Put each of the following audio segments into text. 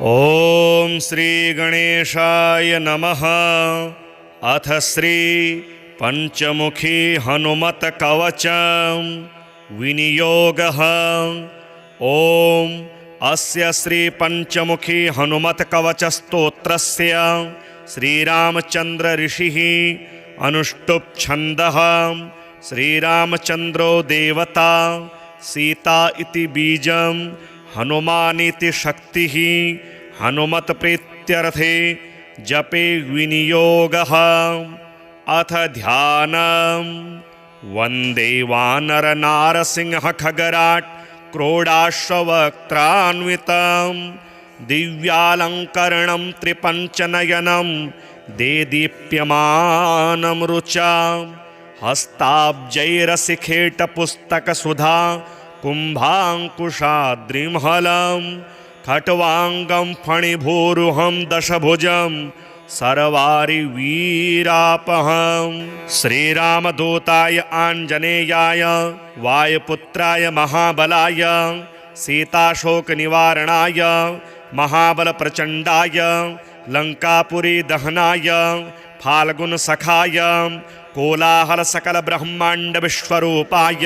ओम श्री गणेशाय नमः। अथ श्री पंचमुखी हनुमत कवचम विनियोगः। ओम अस्य श्री पंचमुखी हनुमत कवच स्तोत्रस्य श्रीरामचंद्र ऋषिः अनुष्टुप् छन्दः। श्रीरामचंद्रो देवता, सीता इति बीजं, हनुमानिति शक्तिः। हनुमत प्रीत्यर्थे जपे विनियोगः। अथ ध्यानम्। वन्दे वानर नारसिंह खगराट् क्रोडाश्ववक्त्रान्वितं दिव्यालङ्करणं त्रिपञ्चनयनं देदीप्यमानं रुचा। हस्ताब्जैरसिखेटपुस्तकसुधा कुम्भाङ्कुशाद्रिमहलं खट्वाङ्गं फणिभूरुहं दशभुजं सर्वारिवीरापहं। श्रीरामदूताय आञ्जनेयाय वायुपुत्राय महाबलाय सीताशोकनिवारणाय महाबलप्रचण्डाय लङ्कापुरी दहनाय फाल्गुनसखाय कोलाहलसकलब्रह्माण्डविश्वरूपाय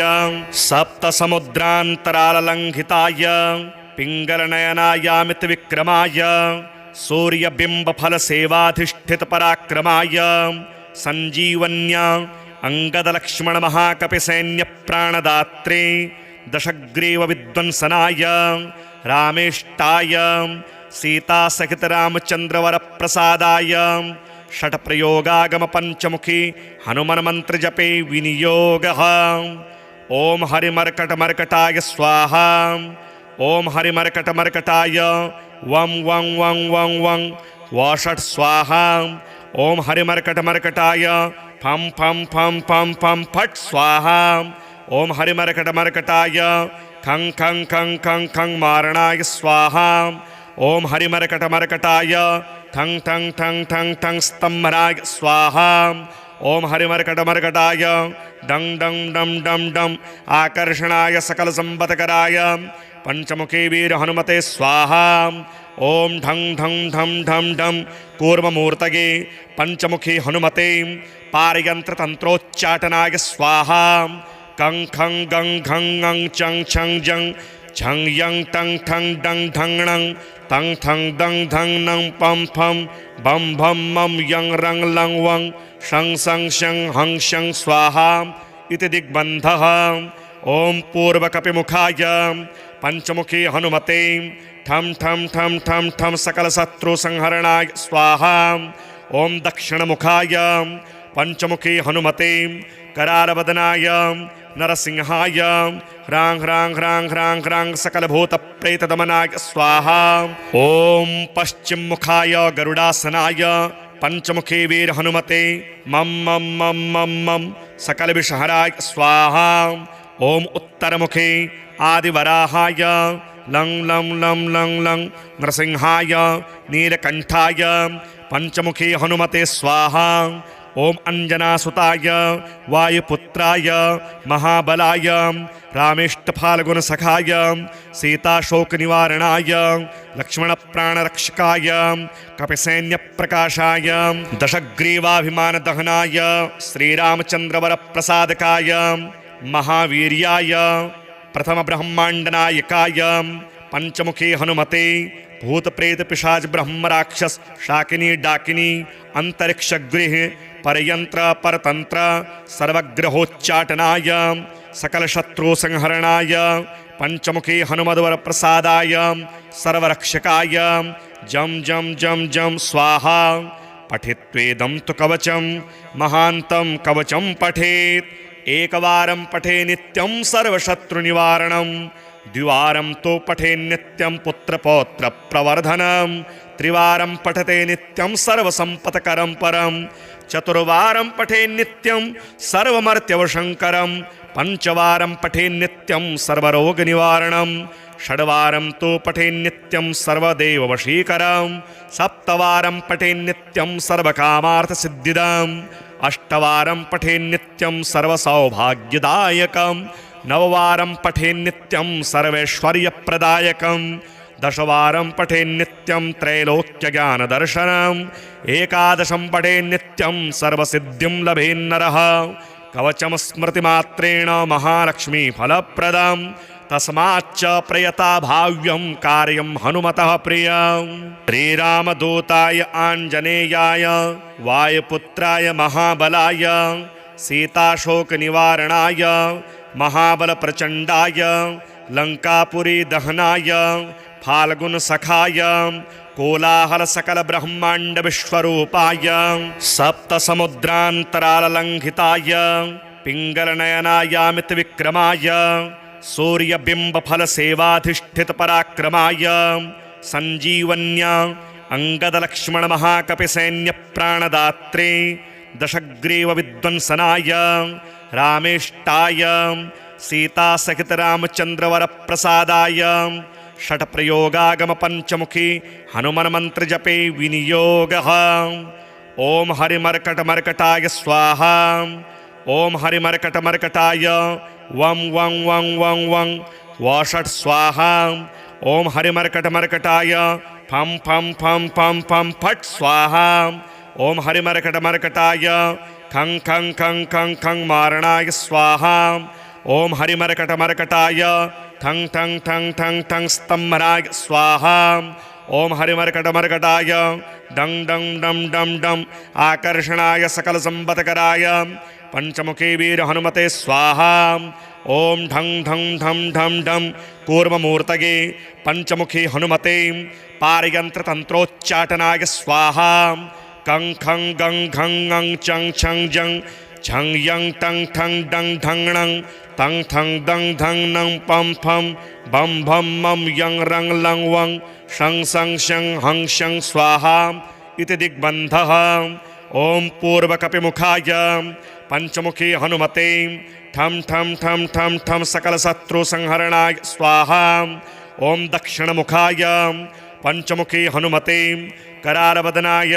सप्तसमुद्रान्तराललङ्घिताय पिङ्गलनयनायामितविक्रमाय सूर्यबिम्बफलसेवाधिष्ठितपराक्रमाय सञ्जीवन्या अङ्गदलक्ष्मणमहाकपिसैन्यप्राणदात्रे दशग्रीवविध्वंसनाय रामेष्टाय सीतासहितरामचन्द्रवरप्रसादाय षट्प्रयोगागमपञ्चमुखी हनुमन्मन्त्रजपे विनियोगः। ॐ हरिमर्कटमर्कटाय स्वाहा। ॐ हरिमर्कटमर्कटाय वं वं वं वं वं वषट् स्वाहा। ॐ हरिमर्कटमर्कटाय फं फं फं फं फं फट् स्वाहा। ॐ हरिमर्कटमर्कटाय खं खं खं खं खं मारणाय स्वाहा। ॐ हरिमर्कटमर्कटाय ठं ठं ठं ठं ठं स्तम्भनाय स्वाहा। ॐ हरिमर्कटमर्कटाय डं डं डं डं डं आकर्षणाय सकलसम्पत्कराय पंचमुखी वीर हनुमते स्वाहा। ॐ ढं ढं ढं ढं ढं कूर्ममूर्तये पंचमुखी हनुमते पारयन्त्रतन्त्रोच्चाटनाय स्वाहा। कं खं गं घं ङं चं छं जं झं यं टं ठं डं ढं णं तं ठं दं धं नं पं फं बं भं मं यं रं लं वं शं सं शं हं शं स्वाहा इति दिग्बन्धः। ॐ पूर्वकपिमुखाय पंचमुखी हनुमते ठं ठं ठं ठं ठं सकलशत्रुसंहरणाय स्वाहा। ॐ दक्षिणमुखाय पंचमुखी हनुमते करालवदनाय नरसिंहाय ह्रां ह्रां ह्रां ह्रां ह्रां सकलभूतप्रेतदमनाय स्वाहा। ॐ पश्चिममुखाय गरुडासनाय पंचमुखी वीर हनुमते मं मं मं मं मं सकलविषहराय स्वाहा। ॐ उत्तरमुखे आदिवराहाय लं लं लं लं लं नृसिंहाय नीलकण्ठाय पंचमुखी हनुमते स्वाहा। ॐ अंजनासुताय वायुपुत्राय महाबलाय रामेष्टफाल्गुनसखाय सीताशोकनिवारणाय लक्ष्मणप्राणरक्षकाय कपिसैन्यप्रकाशाय दशग्रीवाभिमानदहनाय श्रीरामचन्द्रवरप्रसादकाय महावीर्याय प्रथमब्रह्माण्डनायकाय पंचमुखी हनुमते भूतप्रेतपिशाच ब्रह्मराक्षस शाकिनी डाकिनी अंतरिक्षगृह परयंत्र परतंत्र सर्वग्रहोच्चाटनाय सकलशत्रुसंहरणाय पंचमुखी हनुमद्वरप्रसादाय सर्वरक्षकाय जं जं जं जं स्वाहा। पठित्वेदं तु कवचं महान्तं कवचं पठेत्। एकवारं पठे नित्यं सर्वशत्रुनिवारणं, द्विवारं तो पठे नित्यं पुत्रपौत्रप्रवर्धनं, त्रिवारं पठते नित्यं सर्वसम्पत्करं परं, चतुर्वारं पठे नित्यं सर्वमर्त्यवशङ्करं, पंचवारं पठे नित्यं सर्वरोगनिवारणं, षड्वारं तो पठे नित्यं सर्वदेववशीकरं, सप्तवारं पठे नित्यं सर्वकामार्थसिद्धिदं, अष्टवारं पठे नित्यं सर्वसौभाग्यदायकं, नववारं पठे नित्यं सर्वैश्वर्यप्रदायकं, दशवारं पठेन्नित्यं त्रैलोक्यज्ञानदर्शनम् एकादशं पठेन्नित्यं सर्वसिद्धिं लभेन्नरः कवचं स्मृतिमात्रेण महालक्ष्मीफलप्रदं तस्माच्च प्रयता भाव्यं कार्यं हनुमतः प्रियं श्रीरामदूताय आञ्जनेयाय वायुपुत्राय महाबलाय सीताशोकनिवारणाय महाबलप्रचण्डाय लङ्कापुरी दहनाय फाल्गुनसखाय कोलाहलसकलब्रह्माण्डविश्वरूपाय सप्तसमुद्रान्तराललङ्घिताय पिङ्गलनयनायामितविक्रमाय सूर्यबिम्बफलसेवाधिष्ठितपराक्रमाय सञ्जीवन्य अङ्गदलक्ष्मणमहाकपिसैन्यप्राणदात्रे दशग्रीवविध्वंसनाय रामेष्टाय सीतासहितरामचन्द्रवरप्रसादाय षट्प्रयोगागमपञ्चमुखी हनुमन्मन्त्रजपे विनियोगः ॐ हरिमर्कटमर्कटाय स्वाहा ॐ हरिमर्कटमर्कटाय वं वं वं वं वं वषट् स्वाहा ॐ हरिमर्कटमर्कटाय फं फं फं फं फं फट् स्वाहा ॐ हरिमर्कटमर्कटाय खं खं खं खं खं मारणाय स्वाहा ॐ हरिमर्कटमर्कटाय ठं ठं ठं ठं ठं स्तम्भनाय स्वाहा ॐ हरिमर्कटमर्कटाय डं डं डं डं डं आकर्षणाय सकलसम्पत्कराय पंचमुखी वीर हनुमते स्वाहा ॐ ढं ढं ढं ढं ढं कूर्ममूर्तये पंचमुखी हनुमते पारयन्त्रतन्त्रोच्चाटनाय स्वाहा कं खं गं घं ङं चं छं जं छं यं टं ठं डं ढं णं तं ठं दं धं नं पं फं बं भं मं यं रं लं वं शं सं शं हं शं स्वाहा इति दिग्बन्धः ॐ पूर्वकपिमुखाय पंचमुखी हनुमते ठं ठं ठं ठं ठं सकलशत्रुसंहरणाय स्वाहा ॐ दक्षिणमुखाय पंचमुखी हनुमते करालवदनाय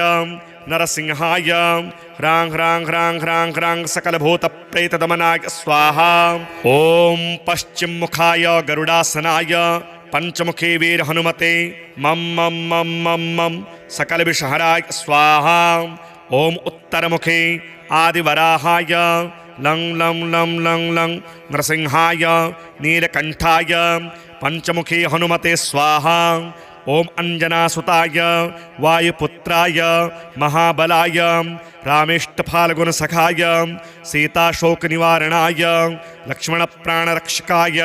नरसिंहाय ह्रां ह्रां ह्रां ह्रां ह्रां सकलभूतप्रेतदमनाय स्वाहा ॐ पश्चिममुखाय गरुडासनाय पंचमुखी वीर हनुमते मम मम मम मम मम सकलविषहराय स्वाहा ॐ उत्तरमुखे आदिवराहाय लं लं लं लं लं नरसिंहाय नीलकण्ठाय पंचमुखी हनुमते स्वाहा ॐ अंजनासुताय वायुपुत्राय महाबलाय रामेष्टफाल्गुनसखाय सीताशोकनिवारणाय लक्ष्मणप्राणरक्षकाय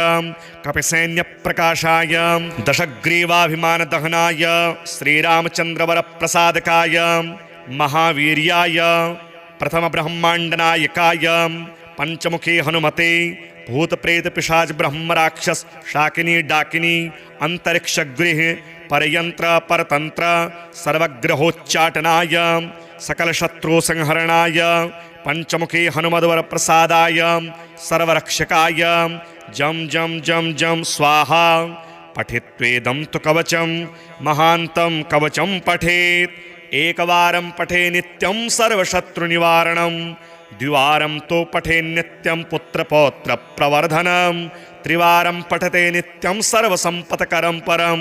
कपिसैन्यप्रकाशाय दशग्रीवाभिमानदहनाय श्रीरामचन्द्रवरप्रसादकाय महावीर्याय प्रथमब्रह्माण्डनायकाय पंचमुखी हनुमते भूतप्रेतपिशाच ब्रह्मराक्षस शाकिनी डाकिनी अंतरिक्षगृह परयंत्र परतंत्र सर्वग्रहोच्चाटनाय सकलशत्रुसंहरणाय पंचमुखी हनुमद्वरप्रसादाय सर्वरक्षकाय जं जं जं जं स्वाहा पठित्वेदं तु कवचं महान्तं कवचं पठेत् एकवारं पठे नित्यं सर्वशत्रुनिवारणं द्विवारं तो पठे नित्यं पुत्रपौत्रप्रवर्धनं त्रिवारं पठते नित्यं सर्वसम्पत्करं परं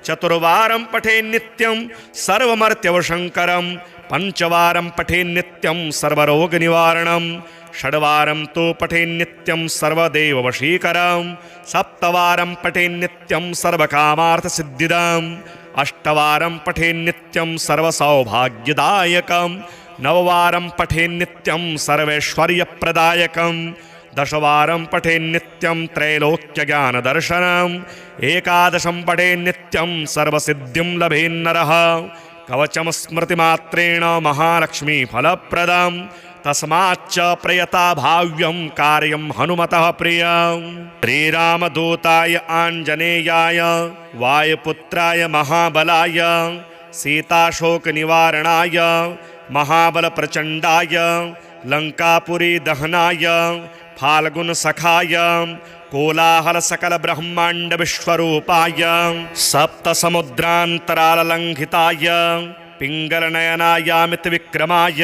चतुर्वारं पठे नित्यं सर्वमर्त्यवशङ्करं पंचवारं पठे नित्यं सर्वरोगनिवारणं षड्वारं तो पठे नित्यं सर्वदेववशीकरं सप्तवारं पठे नित्यं सर्वकामार्थसिद्धिदम् अष्टवारं पठे नित्यं सर्वसौभाग्यदायकं नववारं पठे नित्यं सर्वैश्वर्यप्रदायकं दशवारं पठे नित्यं त्रैलोक्यज्ञानदर्शनम् एकादशं पठे नित्यं सर्वसिद्धिं लभेन्नरः कवचं स्मृतिमात्रेण महालक्ष्मीफलप्रदं तस्माच्च प्रयता भाव्यं कार्यं हनुमतः प्रियं श्रीरामदूताय आञ्जनेयाय वायुपुत्राय महाबलाय सीताशोकनिवारणाय महाबलप्रचण्डाय लङ्कापुरी दहनाय फाल्गुनसखाय कोलाहलसकलब्रह्माण्डविश्वरूपाय सप्तसमुद्रान्तराललङ्घिताय पिङ्गलनयनायामितविक्रमाय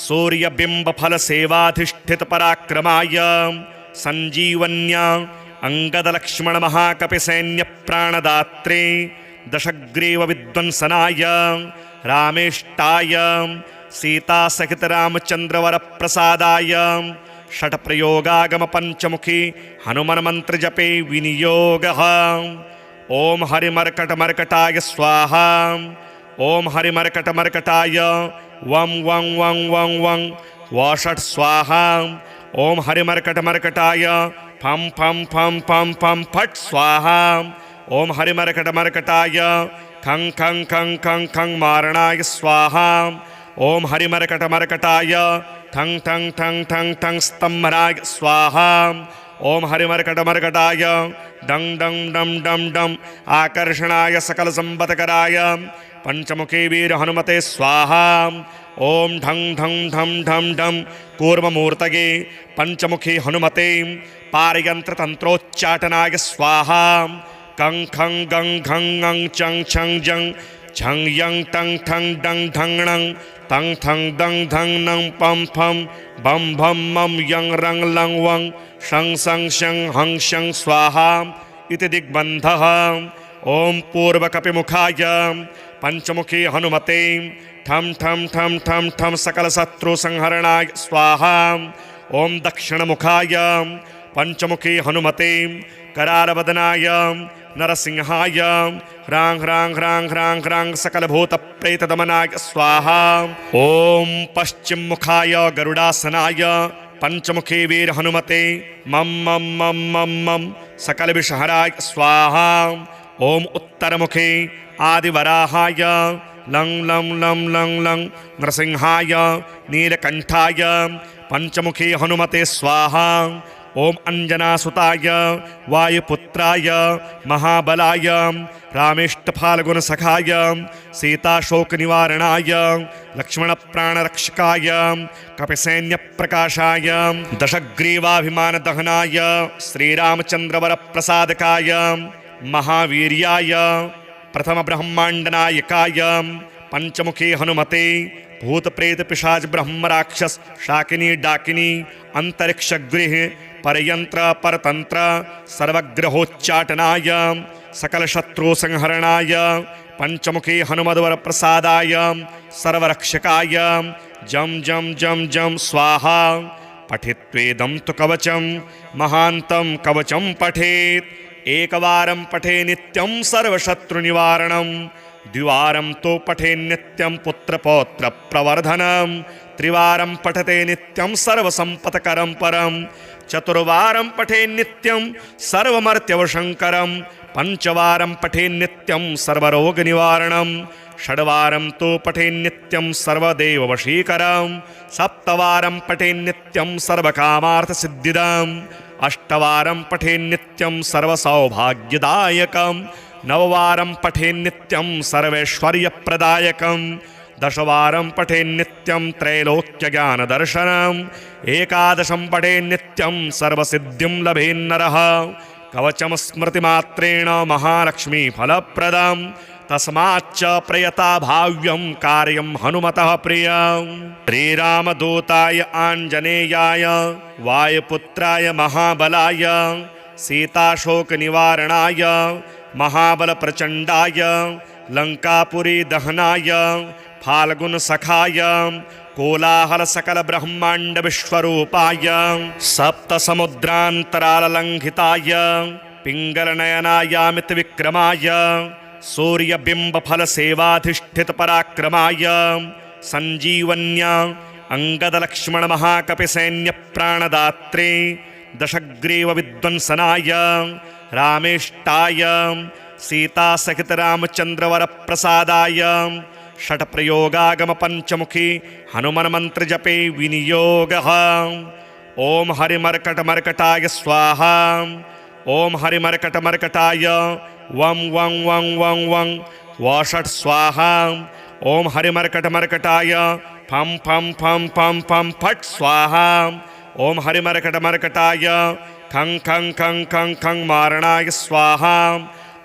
सूर्यबिम्बफलसेवाधिष्ठितपराक्रमाय सञ्जीवन्य अंगदलक्ष्मणमहाकपिसैन्यप्राणदात्रे दशग्रीवविध्वंसनाय रामेष्टाय सीतासहितरामचन्द्रवरप्रसादाय षट्प्रयोगागमपञ्चमुखी हनुमन्मन्त्रजपे विनियोगः। ॐ हरिमर्कटमर्कटाय स्वाहा। ॐ हरिमर्कटमर्कटाय वं वं वं वं वं वषट् स्वाहा। ॐ हरिमर्कटमर्कटाय फं फं फं फं फं फट् स्वाहा। ॐ हरिमर्कटमर्कटाय खं खं खं खं खं मारणाय स्वाहा। ॐ हरिमर्कटमर्कटाय ठं ठं ठं ठं ठं स्तम्भनाय स्वाहा। ॐ हरिमर्कटमर्कटाय डं डं डं डं डं आकर्षणाय सकलसम्पत्कराय पंचमुखी वीर हनुमते स्वाहा। ॐ ढं ढं ढं ढं ढं कूर्ममूर्तये पंचमुखी हनुमते पारयन्त्रतन्त्रोच्चाटनाय स्वाहा। कं खं गं घं ङं चं छं जं छं यं टं ठं डं ढं णं तं ठं दं धं नं पं फं बं भं मं यं रं लं वं शं सं शं हं शं स्वाहा इति दिग्बन्धः। ॐ पूर्वकपिमुखाय पंचमुखी हनुमते ठं ठं ठं ठं ठं सकलशत्रुसंहरणाय स्वाहा। ॐ दक्षिणमुखाय पंचमुखी हनुमते करारवदनाय नरसिंहाय ह्रां ह्रां ह्रां ह्रां ह्रां सकलभूतप्रेतदमनाय स्वाहा। ॐ पश्चिममुखाय गरुडासनाय पंचमुखी वीर हनुमते मं मं मं मं मं सकलविषहराय स्वाहा। ॐ उत्तरमुखे आदिवराहाय लं लं लं लं लं नृसिंहाय नीलकण्ठाय पंचमुखी हनुमते स्वाहा। ॐ अंजनासुताय वायुपुत्राय महाबलाय रामेष्टफाल्गुनसखाय सीताशोकनिवारणाय लक्ष्मणप्राणरक्षकाय कपिसैन्यप्रकाशाय दशग्रीवाभिमानदहनाय श्रीरामचन्द्रवरप्रसादकाय महावीर्याय प्रथमब्रह्माण्डनायकाय पंचमुखी हनुमते भूतप्रेत पिशाच ब्रह्मराक्षस शाकिनी डाकिनी अंतरिक्षगृह परयंत्र परतंत्र सर्वग्रहोच्चाटनाय सकलशत्रुसंहरणाय पंचमुखी हनुमद्वर प्रसादाय सर्वरक्षकाय जम जम जम जम स्वाहा। पठित्वेदं तु कवचं महान्तं कवचं पठेत् एकवारं पठे नित्यं सर्वशत्रुनिवारणं द्विवारं तो पठे नित्यं पुत्रपौत्र प्रवर्धनं त्रिवारं पठते नित्यं सर्वसंपत्करं परं चतुर्वारं पठे नित्यं सर्वमर्त्यवशंकरं पंचवारं पठे नित्यं सर्वरोगनिवारणं षड्वारं तो पठे नित्यं सर्वदेववशीकरं सप्तवारं पठे नित्यं सर्वकामार्थसिद्धिदम् अष्टवारं पठे नित्यं सर्वसौभाग्यदायकं नववारं पठे नित्यं सर्वैश्वर्यप्रदायकं दशवारं पठे नित्यं त्रैलोक्यज्ञानदर्शनम् एकादशं पठे नित्यं सर्वसिद्धिं लभेन्नरः कवचं स्मृतिमात्रेण महालक्ष्मीफलप्रदं तस्माच्च प्रयता भाव्यं कार्यं हनुमतः प्रियं। श्रीरामदूताय आञ्जनेयाय वायुपुत्राय महाबलाय सीताशोकनिवारणाय महाबलप्रचण्डाय लङ्कापुरी दहनाय फाल्गुनसखाय कोलाहलसकलब्रह्माण्डविश्वरूपाय सप्तसमुद्रान्तराललङ्घिताय पिङ्गलनयनायामितविक्रमाय सूर्यबिम्बफलसेवाधिष्ठितपराक्रमाय सञ्जीवन्या अंगदलक्ष्मणमहाकपिसैन्यप्राणदात्रे दशग्रीवविध्वंसनाय रामेष्टाय सीतासहितरामचन्द्रवरप्रसादाय षट्प्रयोगागमपञ्चमुखी हनुमन्मन्त्रजपे विनियोगः। ॐ हरिमर्कटमर्कटाय स्वाहा। ॐ हरिमर्कटमर्कटाय वं वं वं वं वं वषट् स्वाहा। ॐ हरिमर्कटमर्कटाय फं फं फं फं फं फट् स्वाहा। ॐ हरिमर्कटमर्कटाय खं खं खं खं खं मारणाय स्वाहा।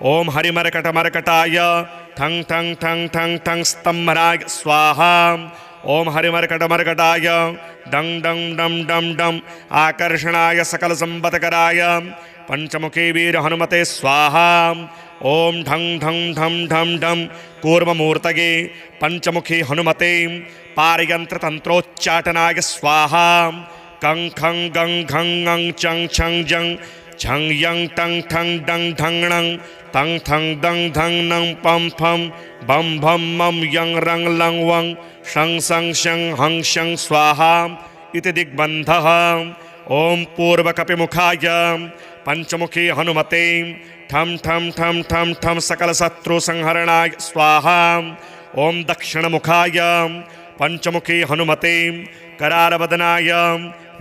ॐ हरिमर्कटमर्कटाय ठं ठं ठं ठं ठं स्तम्भनाय स्वाहा। ॐ हरिमर्कटमर्कटाय डं डं डं डं डं आकर्षणाय सकलसम्पत्कराय पंचमुखी वीर हनुमते स्वाहा। ओम ढं ढं ढं ढं ढं कूर्ममूर्तये पंचमुखी हनुमते पारयंत्र तंत्रोच्चाटनाय स्वाहा। कं खं गं घं ङं चं छं जं झं यं टं ठं डं ढं णं तं थं दं धं नं पं फं बं भं मं यं रं लं वं शं सं शं हं शं स्वाहा इति दिग्बन्धः। ओम पूर्वकपिमुखाय पंचमुखी हनुमते ठं ठं ठं ठं ठं सकलशत्रुसंहरणाय स्वाहा। ओम दक्षिणमुखाय पंचमुखी हनुमते करालवदनाय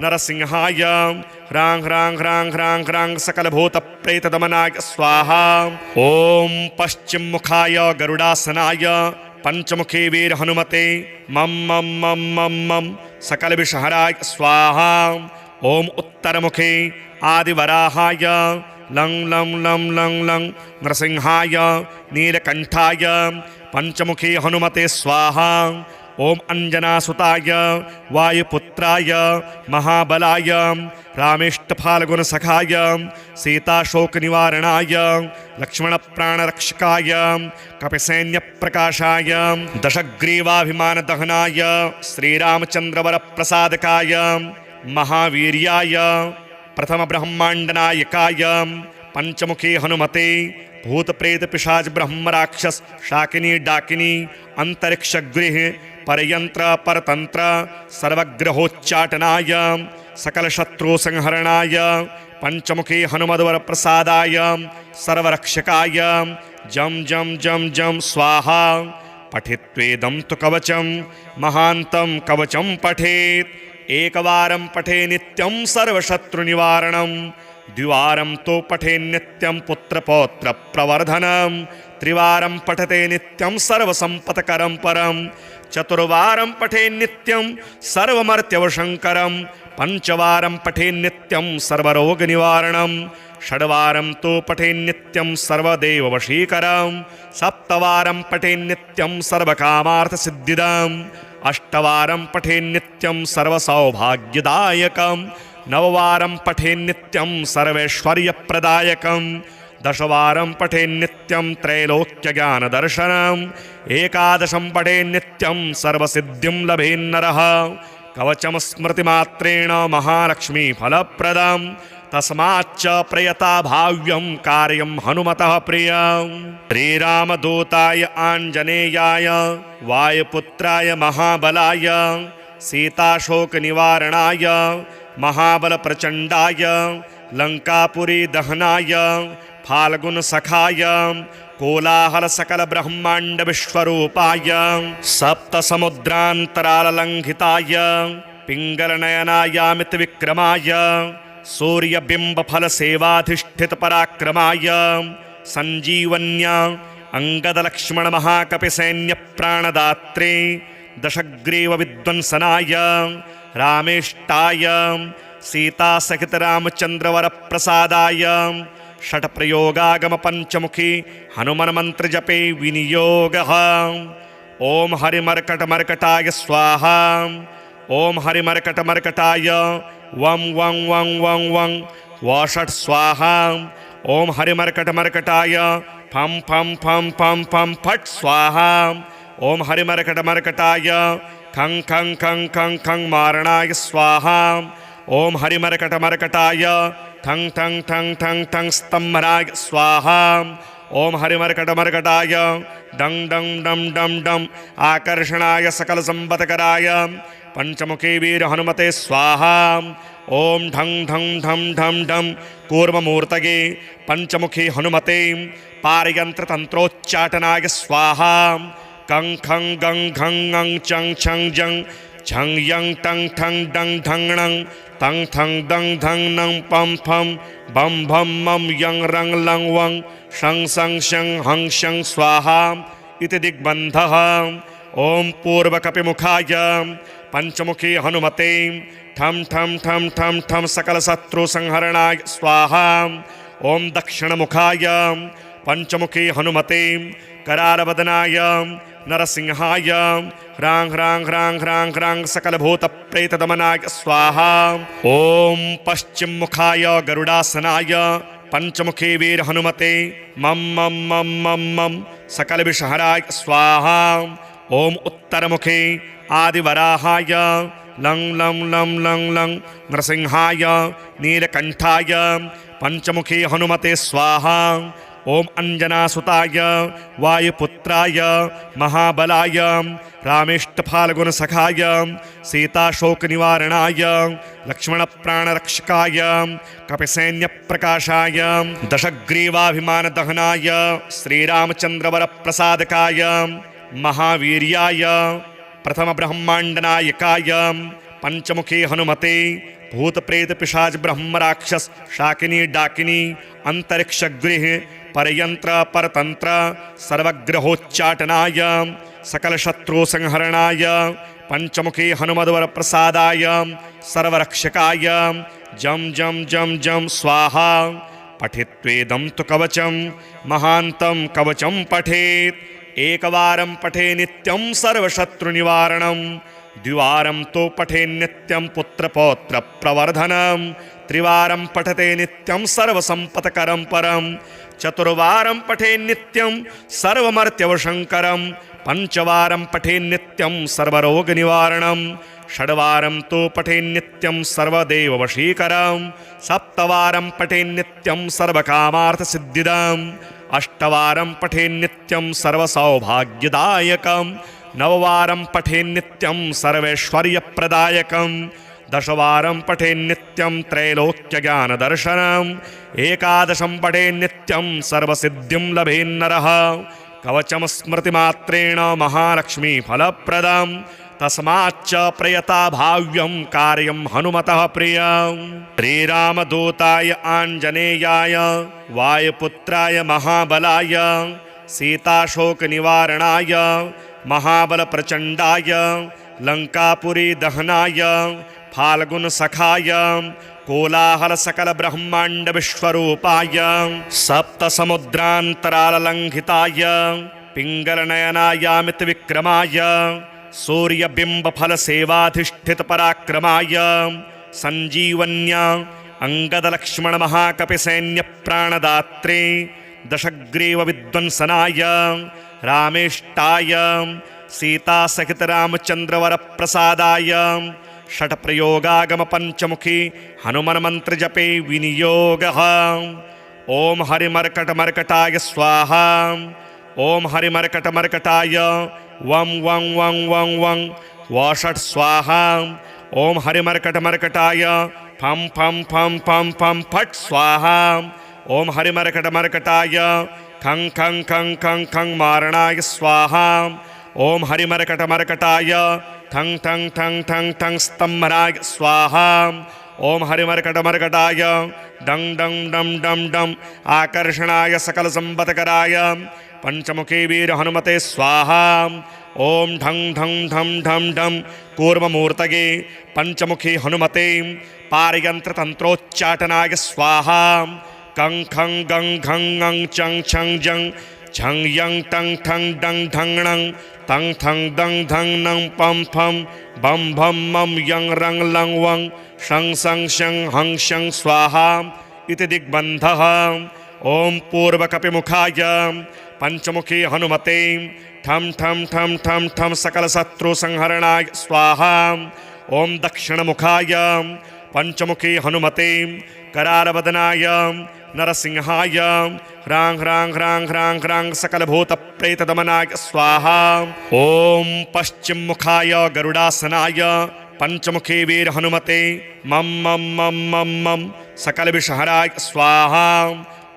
नरसिंहाय ह्रां ह्रां ह्रां ह्रां ह्रां सकलभूतप्रेतदमनाय स्वाहा। ओम पश्चिममुखाय गरुडासनाय पंचमुखी वीर हनुमते मम मम मम मम मम सकलविषहराय स्वाहा। ओम उत्तरमुखे आदिवराहाय लं लं लं लं लं नरसिंहाय नीलकंठाय पंचमुखी हनुमते स्वाहा। ओम अंजनासुताय वायुपुत्राय महाबलाय रामेष्टफाल्गुनसखाय सीताशोकनिवारणाय लक्ष्मणप्राणरक्षकाय कपिसैन्यप्रकाशाय दशग्रीवाभिमानदहनाय श्रीरामचन्द्रवरप्रसादकाय महावीर्याय प्रथमब्रह्माण्डनायकाय पंचमुखी हनुमते भूत प्रेत पिशाच ब्रह्म राक्षस शाकिनी डाकिनी अंतरिक्षगृह परयंत्र परतंत्र सर्वग्रहोच्चाटनाय सकल शत्रु संहरणाय पंचमुखी हनुमद्वर प्रसादाय सर्वरक्षकाय जम जम जम जम स्वाहा। पठित्वेदं तु कवचं महान्तं कवचं पठेत् एकवारं पठे नित्यं सर्वशत्रुनिवारणं द्विवारं तो पठे नित्यं पुत्रपौत्र प्रवर्धनं त्रिवारं पठते नित्यं सर्वसंपत्करं परं चतुर्वारं पठे नित्यं सर्वमर्त्यवशंकरं पंचवारं पठे नित्यं सर्वरोगनिवारणं षड्वारं तो पठे नित्यं सर्वदेववशीकरं सप्तवारं पठे नित्यं सर्वकामार्थसिद्धिदम् अष्टवारं पठे नित्यं सर्वसौभाग्यदायकं नववारं पठे नित्यं सर्वैश्वर्यप्रदायकं दशवारं पठे नित्यं त्रैलोक्यज्ञानदर्शनम् एकादशं पठे नित्यं सर्वसिद्धिं लभेन्नरः कवचं स्मृतिमात्रेण महालक्ष्मीफलप्रदं तस्माच्च प्रयता भाव्यं कार्यं हनुमतः प्रियं। श्रीरामदूताय आञ्जनेयाय वायुपुत्राय महाबलाय सीताशोकनिवारणाय महाबलप्रचण्डाय लङ्कापुरी दहनाय फाल्गुनसखाय कोलाहलसकलब्रह्माण्डविश्वरूपाय सप्तसमुद्रान्तराललङ्घिताय पिङ्गलनयनायामितविक्रमाय सूर्यबिम्बफलसेवाधिष्ठितपराक्रमाय सञ्जीवन्या अङ्गदलक्ष्मणमहाकपिसैन्यप्राणदात्रे दशग्रीवविध्वंसनाय रामेष्टाय सीतासहितरामचन्द्रवरप्रसादाय षट्प्रयोगागमपञ्चमुखी हनुमन्मन्त्रजपे विनियोगः। ओम हरिमर्कटमर्कटाय स्वाहा। ओम हरिमर्कटमर्कटाय वं वं वं वं वं वषट् स्वाहा। ओम हरिमर्कटमर्कटाय फं फं फं फं फं फट् स्वाहा। ओम हरिमर्कटमर्कटाय खं खं खं खं खं मारणाय स्वाहा। ओम हरिमर्कटमर्कटाय ठं ठं ठं ठं ठं स्तंभनाय स्वाहा। ओम हरिमर्कटमर्कटाय डं डं डं डं डं आकर्षणाय सकलसंपत्कराय पंचमुखी वीर हनुमते स्वाहा। ओम ढं ढं ढं ढं ढं कूर्ममूर्तये पंचमुखी हनुमते पारयंत्र तंत्रोच्चाटनाय स्वाहा। कं खं गं घं ङं चं छं जं झं यं टं ठं डं ढं णं तं थं दं धं नं पं फं बं भं मं यं रं लं वं शं सं शं हं शं स्वाहा इति दिग्बन्धः। ओम पूर्वकपिमुखाय पंचमुखी हनुमते ठं ठं ठं ठं ठं सकलशत्रुसंहरणाय स्वाहा। ओम दक्षिणमुखाय पंचमुखी हनुमते करालवदनाय नरसिंहाय ह्रां ह्रां ह्रां ह्रां ह्रां सकलभूतप्रेतदमनाय स्वाहा। ओम पश्चिममुखाय गरुडासनाय पंचमुखी वीर हनुमते मम मम मम मम मम सकल विषहराय स्वाहा। ओम उत्तरमुखे आदिवराहाय लं लं लं लं लं नृसिंहाय नीलकंठाय पंचमुखी हनुमते स्वाहा। ओम अंजनासुताय वायुपुत्राय महाबलाय रामेष्टफाल्गुनसखाय सीताशोकनिवारणाय लक्ष्मणप्राणरक्षकाय कपिसैन्यप्रकाशाय दशग्रीवाभिमानदहनाय श्रीरामचन्द्रवरप्रसादकाय महावीर्याय प्रथमब्रह्माण्डनायकाय पंचमुखी हनुमते भूत प्रेत पिशाच ब्रह्म राक्षस शाकिनी डाकिनी अंतरिक्षगृह परयंत्र परतंत्र सर्वग्रहोच्चाटनाय सकल शत्रु संहरणाय पंचमुखी हनुमद्वर प्रसादाय सर्वरक्षकाय जम जम जम जम स्वाहा। पठित्वेदं तु कवचं महान्तं कवचं पठेत् एकवारं पठे नित्यं सर्वशत्रुनिवारणं द्विवारं तो पठे नित्यं पुत्रपौत्र प्रवर्धनं त्रिवारं पठते नित्यं सर्वसंपत्करं परं चतुर्वारं पठे नित्यं सर्वमर्त्यवशंकरं पंचवारं पठे नित्यं सर्वरोगनिवारणं षड्वारं तो पठे नित्यं सर्वदेववशीकरं सप्तवारं पठे नित्यं सर्वकामार्थसिद्धिदम् अष्टवारं पठे नित्यं सर्वसौभाग्यदायकं नववारं पठे नित्यं सर्वैश्वर्यप्रदायकं दशवारं पठे नित्यं त्रैलोक्यज्ञानदर्शनम् एकादशं पठे नित्यं सर्वसिद्धिं लभेन्नरः कवचं स्मृतिमात्रेण महालक्ष्मीफलप्रदं तस्माच्च प्रयता भाव्यं कार्यं हनुमतः प्रियं। श्रीरामदूताय आञ्जनेयाय वायुपुत्राय महाबलाय सीताशोकनिवारणाय महाबलप्रचण्डाय लङ्कापुरी दहनाय फाल्गुनसखाय कोलाहलसकलब्रह्माण्डविश्वरूपाय सप्तसमुद्रान्तराललङ्घिताय पिङ्गलनयनायामितविक्रमाय सूर्यबिम्बफलसेवाधिष्ठितपराक्रमाय सञ्जीवन्या अङ्गदलक्ष्मणमहाकपिसैन्यप्राणदात्रे दशग्रीवविध्वंसनाय रामेष्टाय सीतासहितरामचन्द्रवरप्रसादाय षट्प्रयोगागमपञ्चमुखी हनुमन्मन्त्रजपे विनियोगः। ॐ हरिमर्कटमर्कटाय स्वाहा। ॐ हरिमर्कटमर्कटाय वं वं वं वं वं वषट् स्वाहा। ॐ हरिमर्कटमर्कटाय फं फं फं फं फं फट् स्वाहा। ॐ हरिमर्कटमर्कटाय खं खं खं खं खं मारणाय स्वाहा। ॐ हरिमर्कटमर्कटाय ठं ठं ठं ठं ठं स्तम्भनाय स्वाहा। ॐ हरिमर्कटमर्कटाय डं डं डं डं डं आकर्षणाय सकलसम्पत्कराय पंचमुखी वीर हनुमते स्वाहा। ॐ ढं ढं ढं ढं ढं कूर्ममूर्तये पंचमुखी हनुमते पारयन्त्रतन्त्रोच्चाटनाय स्वाहा। कं खं गं घं ङं चं छं जं झं यं टं ठं डं ढं णं तं ठं दं धं नं पं फं बं भं मं यं रं लं वं शं सं शं हं शं स्वाहा इति दिग्बन्धः। ॐ पूर्वकपिमुखाय पंचमुखी हनुमते ठं ठं ठं ठं ठं सकलशत्रुसंहरणाय स्वाहा। ॐ दक्षिणमुखाय पंचमुखी हनुमते करालवदनाय नरसिंहाय ह्रां ह्रां ह्रां ह्रां ह्रां सकलभूतप्रेतदमनाय स्वाहा। ॐ पश्चिममुखाय गरुडासनाय पंचमुखी वीर हनुमते मम मम मम मम मम सकलविषहराय स्वाहा।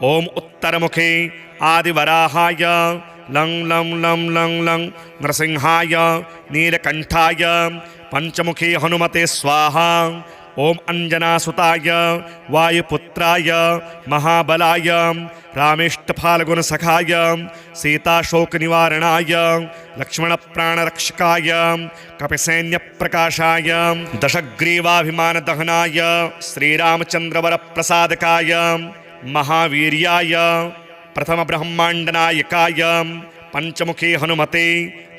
ॐ उत्तरमुखे आदिवराहाय लं लं लं लं लं नृसिंहाय नीलकंठाय पंचमुखी हनुमते स्वाहा। ॐ अंजनासुताय वायुपुत्राय महाबलाय रामेष्टफाल्गुनसखाय सीताशोकनिवारणाय लक्ष्मणप्राणरक्षकाय कपिसैन्यप्रकाशाय दशग्रीवाभिमानदहनाय श्रीरामचन्द्रवरप्रसादकाय महावीर्याय प्रथमब्रह्माण्डनायकाय पंचमुखी हनुमते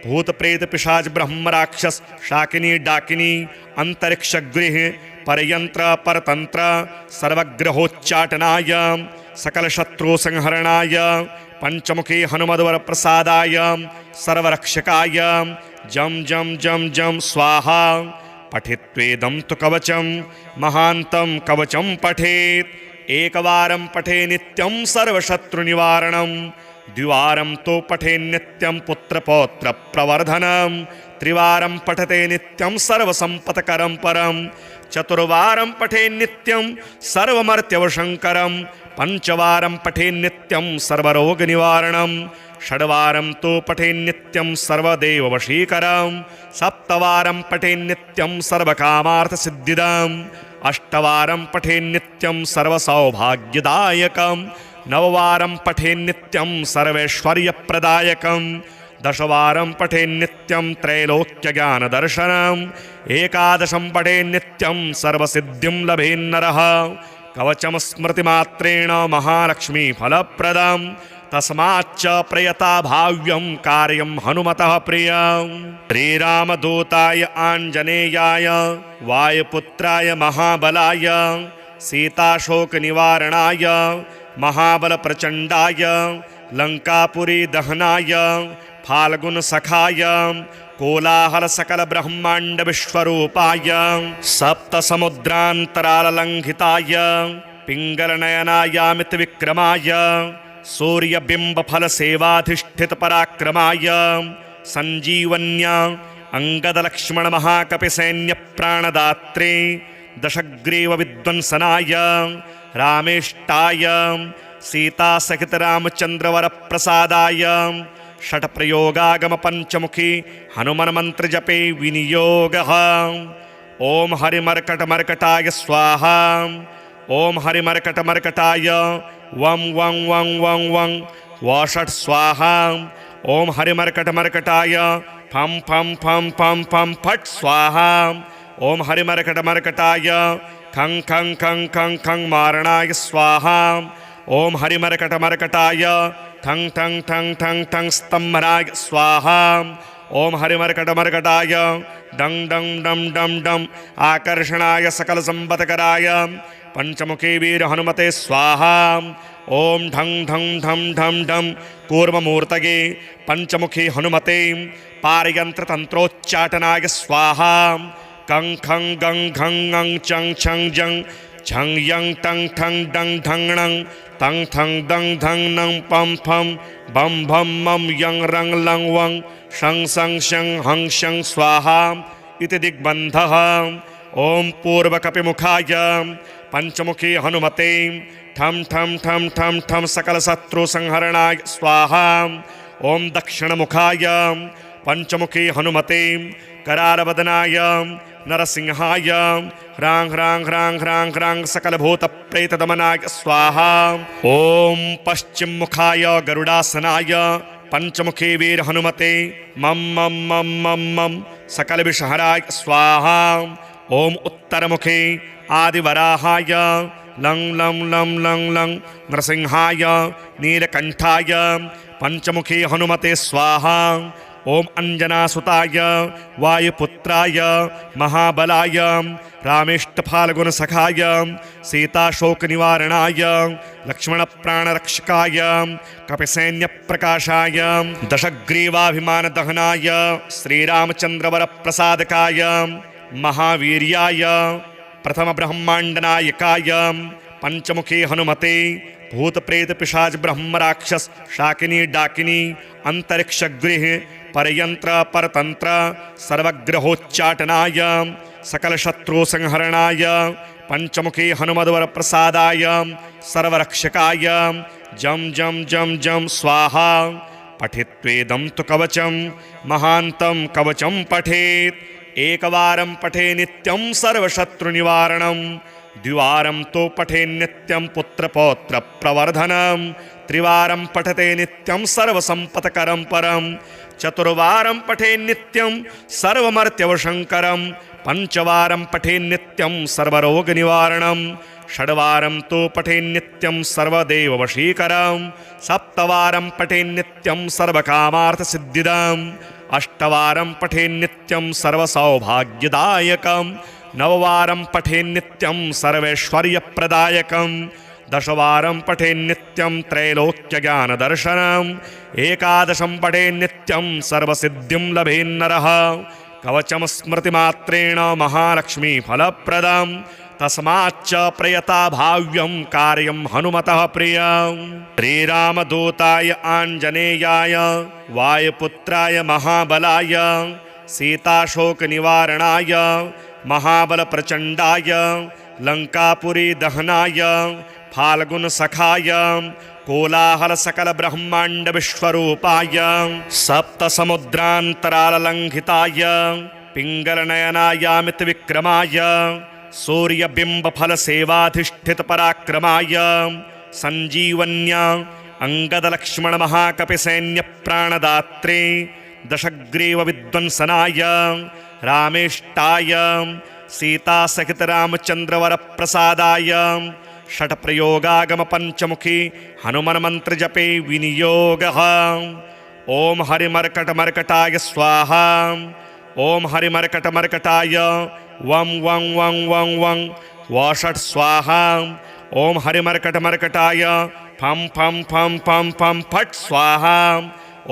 भूतप्रेत पिशाच ब्रह्म राक्षस शाकिनी डाकिनी अंतरिक्षगृह परयंत्र परतंत्र सर्वग्रहोच्चाटनाय सकलशत्रुसंहरणाय पंचमुखी हनुमद्वरप्रसादाय सर्वरक्षकाय जं जं जं जं स्वाहा। पठित्वेदं तु कवचं महान्तं कवचं पठेत्। एकवारं पठे नित्यं सर्वशत्रुनिवारणं। द्विवारं तु पठे नित्यं पुत्रपौत्रप्रवर्धनं। त्रिवारं पठते नित्यं सर्वसम्पत्करं परं। चतुर्वारं पठे नित्यं सर्वमर्त्यवशङ्करं। पंचवारं पठे नित्यं सर्वरोगनिवारणं। षड्वारं तु पठे नित्यं सर्वदेववशीकरं। सप्तवारं पठे नित्यं सर्वकामार्थसिद्धिदम्। अष्टवारं पठे नित्यं सर्वसौभाग्यदायकं। नववारं पठे नित्यं सर्वैश्वर्यप्रदायकं। दशवारं पठे नित्यं त्रैलोक्यज्ञानदर्शनम्। एकादशं पठे नित्यं सर्वसिद्धिं लभेन्नरः। कवचं स्मृतिमात्रेण महालक्ष्मीफलप्रदम्। तस्माच्च प्रयता भाव्यं कार्यं हनुमतः प्रियम्। श्रीरामदूताय आञ्जनेयाय वायुपुत्राय महाबलाय सीताशोकनिवारणाय महाबलप्रचण्डाय लङ्कापुरी दहनाय फाल्गुनसखाय कोलाहलसकलब्रह्माण्डविश्वरूपाय सप्तसमुद्रान्तराललङ्घिताय पिङ्गलनयनायामितविक्रमाय सूर्यबिम्बफलसेवाधिष्ठितपराक्रमाय सञ्जीवन्या अङ्गदलक्ष्मणमहाकपिसैन्यप्राणदात्रे दशग्रीवविध्वंसनाय रामेष्टाय सीतासहितरामचन्द्रवरप्रसादाय षट्प्रयोगागमपञ्चमुखी हनुमन्मन्त्रजपे विनियोगः। ॐ हरिमर्कटमर्कटाय स्वाहा। ॐ हरिमर्कटमर्कटाय वं वं वं वं वं वषट् स्वाहा। ॐ हरिमर्कटमर्कटाय फं फं फं फं फं फट् स्वाहा। ॐ हरिमर्कटमर्कटाय खं खं खं खं खं मारणाय स्वाहा। ॐ हरिमर्कटमर्कटाय ठं ठं ठं ठं ठं स्तम्भनाय स्वाहा। ॐ हरिमर्कटमर्कटाय डं डं डं डं डं आकर्षणाय सकलसम्पत्कराय पंचमुखी वीर हनुमते स्वाहा। ॐ ढं ढं ढं ढं ढं कूर्ममूर्तये पंचमुखी हनुमते पारयन्त्रतन्त्रोच्चाटनाय स्वाहा। कं खं गं घं ङं चं छं जं छं यं टं ठं डं ढं णं तं ठं दं धं नं पं फं बं भं मं यं रं लं वं शं सं शं हं शं स्वाहा इति दिग्बन्धः। ॐ पूर्वकपिमुखाय पंचमुखी हनुमते ठं ठं ठं ठं ठं सकलशत्रुसंहरणाय स्वाहा। ॐ दक्षिणमुखाय पंचमुखी हनुमते करालवदनाय नरसिंहाय ह्रां ह्रां ह्रां ह्रां ह्रां सकलभूतप्रेतदमनाय स्वाहा। ॐ पश्चिममुखाय गरुडासनाय पंचमुखी वीर हनुमते मं मं मं मं मं सकलविषहराय स्वाहा। ॐ उत्तरमुखे आदिवराहाय लं लं लं लं लं नरसिंहाय नीलकण्ठाय पंचमुखी हनुमते स्वाहा। ॐ अंजनासुताय वायुपुत्राय महाबलाय रामेष्टफाल्गुनसखाय सीताशोकनिवारणाय लक्ष्मणप्राणरक्षकाय कपिसैन्यप्रकाशाय दशग्रीवाभिमानदहनाय श्रीरामचन्द्रवरप्रसादकाय महावीर्याय प्रथमब्रह्माण्डनायकाय पंचमुखी हनुमते भूतप्रेतपिशाच ब्रह्मराक्षस शाकिनी डाकिनी अंतरिक्षगृह परयंत्र परतंत्र सर्वग्रहोच्चाटनाय सकलशत्रुसंहरणाय पंचमुखी हनुमद्वरप्रसादाय सर्वरक्षकाय जं जं जं जं स्वाहा। पठित्वेदं तु कवचं महान्तं कवचं पठेत्। एकवारं पठे नित्यं सर्वशत्रुनिवारणं। द्विवारं तु पठे नित्यं पुत्रपौत्रप्रवर्धनं। त्रिवारं पठते नित्यं सर्वसम्पत्करं परं। चतुर्वारं पठे नित्यं सर्वमर्त्यवशङ्करं। पंचवारं पठे नित्यं सर्वरोगनिवारणं। षड्वारं तु पठे नित्यं सर्वदेववशीकरं। सप्तवारं पठे नित्यं सर्वकामार्थसिद्धिदम्। अष्टवारं पठे नित्यं सर्वसौभाग्यदायकं। नववारं पठे नित्यं सर्वैश्वर्यप्रदायकं। दशवारं पठेन्नित्यं त्रैलोक्यज्ञानदर्शनम् एकादशं पठेन्नित्यं सर्वसिद्धिं लभेन्नरः कवचं स्मृतिमात्रेण महालक्ष्मीफलप्रदम् तस्माच्च प्रयता भाव्यं कार्यं हनुमतः प्रियं श्रीरामदूताय आञ्जनेयाय वायुपुत्राय महाबलाय सीताशोकनिवारणाय महाबलप्रचण्डाय लङ्कापुरी दहनाय फाल्गुनसखाय कोलाहलसकलब्रह्माण्डविश्वरूपाय सप्तसमुद्रान्तराललङ्घिताय पिङ्गलनयनायामितविक्रमाय सूर्यबिम्बफलसेवाधिष्ठितपराक्रमाय सञ्जीवन्या अङ्गदलक्ष्मणमहाकपिसैन्यप्राणदात्रे दशग्रीवविध्वंसनाय रामेष्टाय सीतासहितरामचन्द्रवरप्रसादाय षट्प्रयोगागमपञ्चमुखी हनुमन्मन्त्रजपे विनियोगः ॐ हरिमर्कटमर्कटाय स्वाहा ॐ हरिमर्कटमर्कटाय वं वं वं वं वं वषट् स्वाहा ॐ हरिमर्कटमर्कटाय फं फं फं फं फं फट् स्वाहा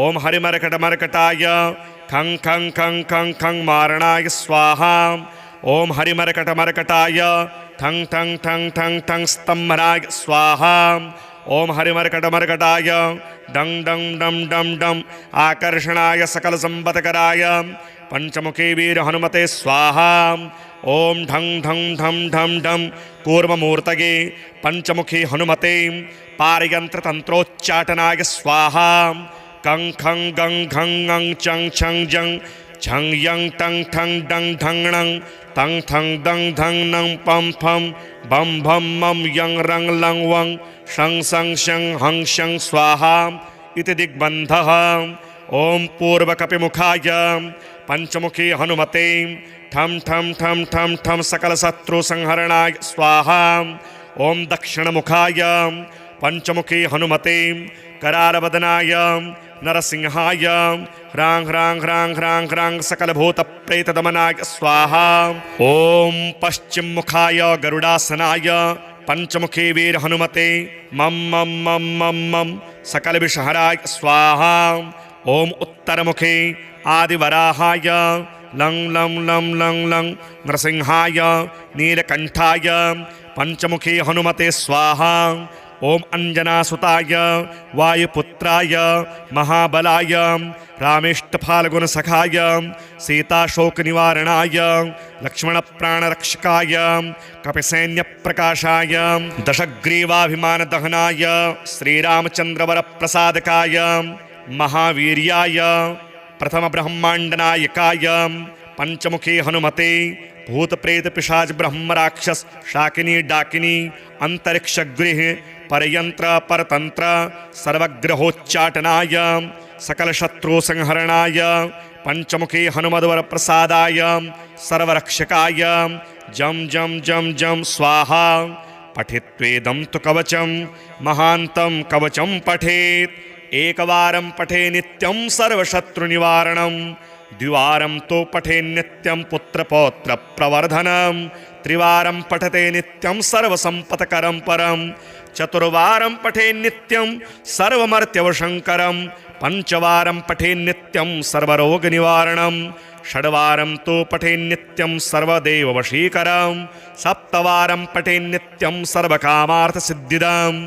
ॐ हरिमर्कटमर्कटाय खं खं खं खं खं मारणाय स्वाहा ॐ हरिमर्कटमर्कटाय ठं ठं ठं ठं ठं स्तम्भनाय स्वाहा ॐ हरिमर्कटमर्कटाय डं डं डं डं डं आकर्षणाय सकलसम्पत्कराय पंचमुखी वीर हनुमते स्वाहा ॐ ढं ढं ढं ढं ढं कूर्ममूर्तये पंचमुखी हनुमते पारयन्त्रतन्त्रोच्चाटनाय स्वाहा कं खं गं घं ङं चं छं जं छं यं टं ठं डं ढं णं तं ठं दं धं नं पं फं बं भं मं यं रं लं वं शं सं शं हं शं स्वाहा इति दिग्बन्धः ॐ पूर्वकपिमुखाय पंचमुखी हनुमते ठं ठं ठं ठं ठं सकलशत्रुसंहरणाय स्वाहा ॐ दक्षिणमुखाय पंचमुखी हनुमते करालवदनाय नरसिंहाय ह्रां ह्रां ह्रां ह्रां ह्रां सकलभूतप्रेतदमनाय स्वाहा ॐ पश्चिममुखाय गरुडासनाय पंचमुखी वीर हनुमते मम मम मम मम मम सकलविषहराय स्वाहा ॐ उत्तरमुखे आदिवराहाय लं लं लं लं लं नरसिंहाय नीलकण्ठाय पंचमुखी हनुमते स्वाहा ॐ अंजनासुताय वायुपुत्राय महाबलाय रामेष्टफाल्गुनसखाय सीताशोकनिवारणाय लक्ष्मणप्राणरक्षकाय कपिसैन्यप्रकाशाय दशग्रीवाभिमानदहनाय श्रीरामचन्द्रवरप्रसादकाय महावीर्याय प्रथमब्रह्माण्डनायकाय पंचमुखी हनुमते भूतप्रेतपिशाच ब्रह्मराक्षस शाकिनी डाकिनी अंतरिक्षगृह परयंत्र परतंत्र सर्वग्रहोच्चाटनाय सकलशत्रुसंहरणाय पंचमुखी हनुमद्वर प्रसादाय सर्वरक्षकाय जम जम जम जम स्वाहा पठित्वेदं तु कवचं महान्तं कवचं पठेत् एकवारं पठे नित्यं सर्वशत्रुनिवारणं द्विवारं तो पठे नित्यं पुत्रपौत्रप्रवर्धनं त्रिवारं पठते नित्यं सर्वसम्पत्करं परं चतुर्वारं पठे नित्यं सर्वमर्त्यवशङ्करं पंचवारं पठे नित्यं सर्वरोगनिवारणं षड्वारं तो पठे नित्यं सर्वदेववशीकरं सप्तवारं पठे नित्यं सर्वकामार्थसिद्धिदम्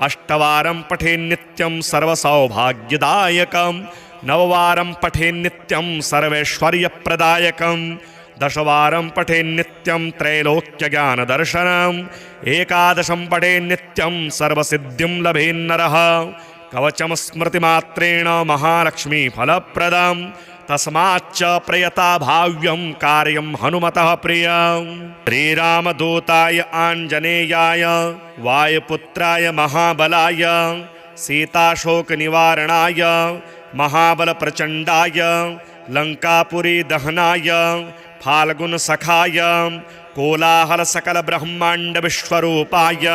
अष्टवारं पठे नित्यं सर्वसौभाग्यदायकं नववारं पठे नित्यं सर्वैश्वर्यप्रदायकं दशवारं पठे नित्यं त्रैलोक्यज्ञानदर्शनम् एकादशं पठे नित्यं सर्वसिद्धिं लभेन्नरः कवचं स्मृतिमात्रेण महालक्ष्मीफलप्रदम् तस्माच्च प्रयता भाव्यं कार्यं हनुमतः प्रियं श्रीरामदूताय आञ्जनेयाय वायुपुत्राय महाबलाय सीताशोकनिवारणाय महाबलप्रचण्डाय लङ्कापुरी दहनाय फाल्गुनसखाय कोलाहलसकलब्रह्माण्डविश्वरूपाय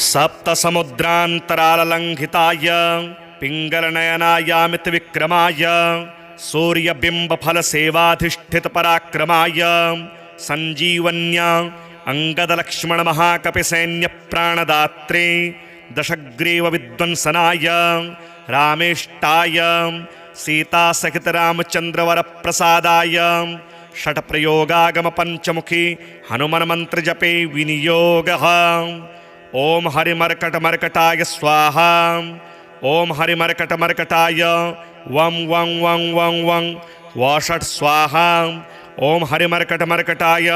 सप्तसमुद्रान्तराललङ्घिताय पिङ्गलनयनायामितविक्रमाय सूर्यबिम्बफलसेवाधिष्ठितपराक्रमाय सञ्जीवन्या अंगदलक्ष्मणमहाकपिसैन्यप्राणदात्रे दशग्रीवविध्वंसनाय रामेष्टाय सीतासहितरामचन्द्रवरप्रसादाय षट्प्रयोगागमपञ्चमुखी हनुमन्मन्त्रजपे विनियोगः। ॐ हरिमर्कटमर्कटाय स्वाहा। ॐ हरिमर्कटमर्कटाय वं वं वं वं वं वषट् स्वाहा। ॐ हरिमर्कटमर्कटाय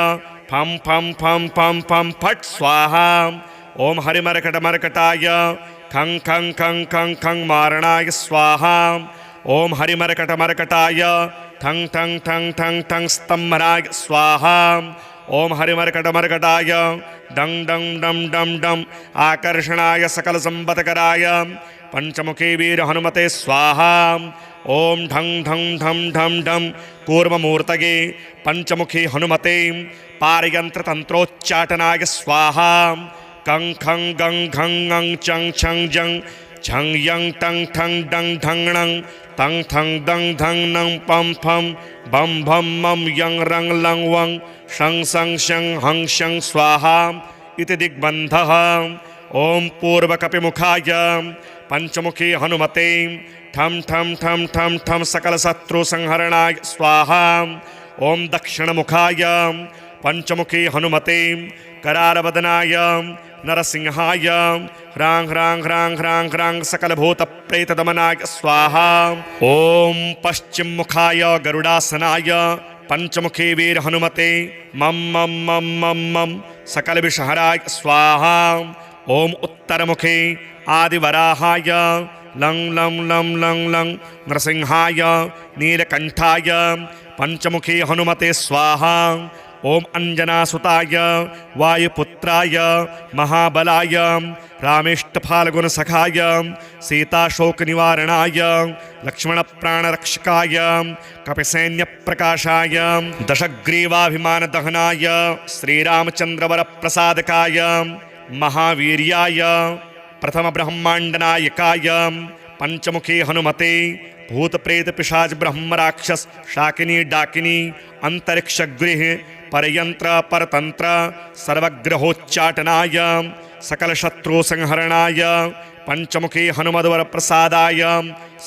फं फं फं फं फं फट् स्वाहा। ॐ हरिमर्कटमर्कटाय खं खं खं खं खं मारणाय स्वाहा। ॐ हरिमर्कटमर्कटाय ठं ठं ठं ठं ठं स्तम्भनाय स्वाहा। ॐ हरिमर्कटमर्कटाय डं डं डं डं डं आकर्षणाय सकलसम्पत्कराय पंचमुखी वीर हनुमते स्वाहा। ॐ ढं ढं ढं ढं ढं कूर्ममूर्तये पंचमुखी हनुमते पारयन्त्रतन्त्रोच्चाटनाय स्वाहा। कं खं गं घं ङं चं छं जं झं यं टं ठं डं ढं णं तं थं दं धं नं पं फं बं भं मं यं रं लं वं शं सं शं हं शं स्वाहा इति दिग्बन्धः। ॐ पूर्वकपिमुखाय पंचमुखी हनुमते ठं ठं ठं ठं ठं सकलशत्रुसंहरणाय स्वाहा। ॐ दक्षिणमुखाय पंचमुखी हनुमते करालवदनाय नरसिंहाय ह्रां ह्रां ह्रां ह्रां ह्रां सकलभूतप्रेतदमनाय स्वाहा। ॐ पश्चिममुखाय गरुडासनाय पंचमुखी वीर हनुमते मं मं मं मं मं सकलविषहराय स्वाहा। ॐ उत्तरमुखे आदिवराहाय लं लं लं लं लं नृसिंहाय नीलकण्ठाय पंचमुखी हनुमते स्वाहा। ॐ अंजनासुताय वायुपुत्राय महाबलाय रामेष्टफाल्गुनसखाय सीताशोकनिवारणाय लक्ष्मणप्राणरक्षकाय कपिसैन्यप्रकाशाय दशग्रीवाभिमानदहनाय श्रीरामचन्द्रवरप्रसादकाय महावीर्याय प्रथमब्रह्माण्डनायकाय पंचमुखी हनुमते भूतप्रेतपिशाच ब्रह्मराक्षस शाकिनी डाकिनी अंतरिक्षगृह परयंत्र परतंत्र सर्वग्रहोच्चाटनाय सकलशत्रुसंहरणाय पंचमुखी हनुमद्वरप्रसादाय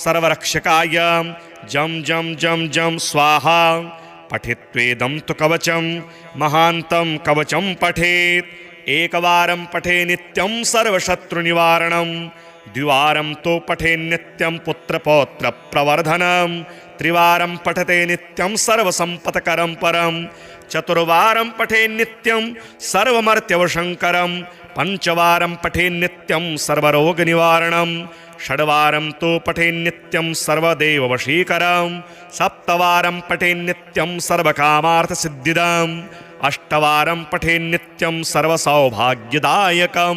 सर्वरक्षकाय जं जं जं जं स्वाहा। पठित्वेदं तु कवचं महान्तं कवचं पठेत् एकवारं पठे नित्यं सर्वशत्रुनिवारणं द्विवारं तो पठे नित्यं पुत्रपौत्रप्रवर्धनं त्रिवारं पठते नित्यं सर्वसम्पत्करं परं चतुर्वारं पठे नित्यं सर्वमर्त्यवशङ्करं पंचवारं पठे नित्यं सर्वरोगनिवारणं षड्वारं तो पठे नित्यं सर्वदेववशीकरं सप्तवारं पठे नित्यं सर्वकामार्थसिद्धिदम् अष्टवारं पठे नित्यं सर्वसौभाग्यदायकं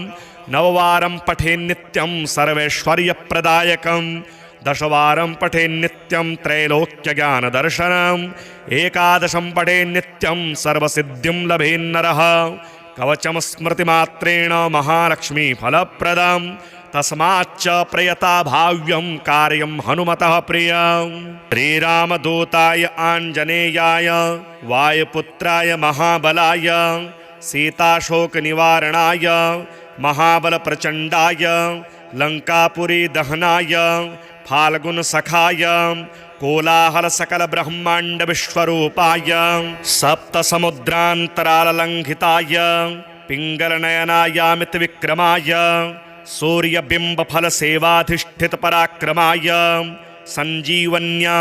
नववारं पठे नित्यं सर्वैश्वर्यप्रदायकं दशवारं पठे नित्यं त्रैलोक्यज्ञानदर्शनम् एकादशं पठे नित्यं सर्वसिद्धिं लभेन्नरः कवचं स्मृतिमात्रेण महालक्ष्मीफलप्रदं तस्माच्च प्रयता भाव्यं कार्यं हनुमतः प्रियं। श्रीरामदूताय आञ्जनेयाय वायुपुत्राय महाबलाय सीताशोकनिवारणाय महाबलप्रचण्डाय लङ्कापुरी दहनाय फाल्गुनसखाय कोलाहलसकलब्रह्माण्डविश्वरूपाय सप्तसमुद्रान्तराललङ्घिताय पिङ्गलनयनायामितविक्रमाय सूर्यबिम्बफलसेवाधिष्ठितपराक्रमाय सञ्जीवन्या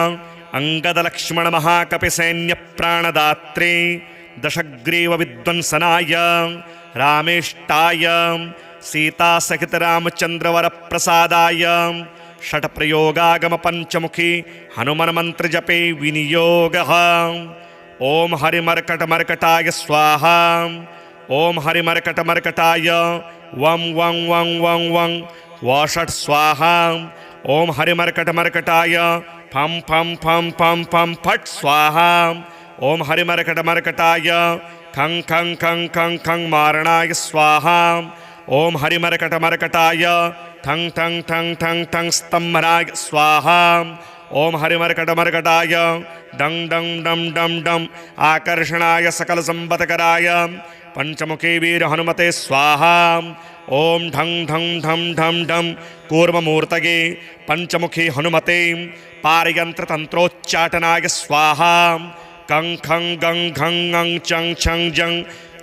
अंगदलक्ष्मणमहाकपिसैन्यप्राणदात्रे दशग्रीवविध्वंसनाय रामेष्टाय सीतासहितरामचन्द्रवरप्रसादाय षट्प्रयोगागमपञ्चमुखी हनुमन्मन्त्रजपे विनियोगः। ॐ हरिमर्कटमर्कटाय स्वाहा। ॐ हरिमर्कटमर्कटाय वं वं वं वं वं वषट् स्वाहा। ॐ हरिमर्कटमर्कटाय फं फं फं फं फं फट् स्वाहा। ॐ हरिमर्कटमर्कटाय खं खं खं खं खं मारणाय स्वाहा। ॐ हरिमर्कटमर्कटाय ठं ठं ठं ठं ठं स्तम्भनाय स्वाहा। ॐ हरिमर्कटमर्कटाय डं डं डं डं डं आकर्षणाय सकलसम्पत्कराय पंचमुखी वीर हनुमते स्वाहा। ओम ढं ढं ढं ढं ढं कूर्ममूर्तये पंचमुखी हनुमते पारयंत्र तंत्रोच्चाटनाय स्वाहा। कं खं गं घं ङं चं छं जं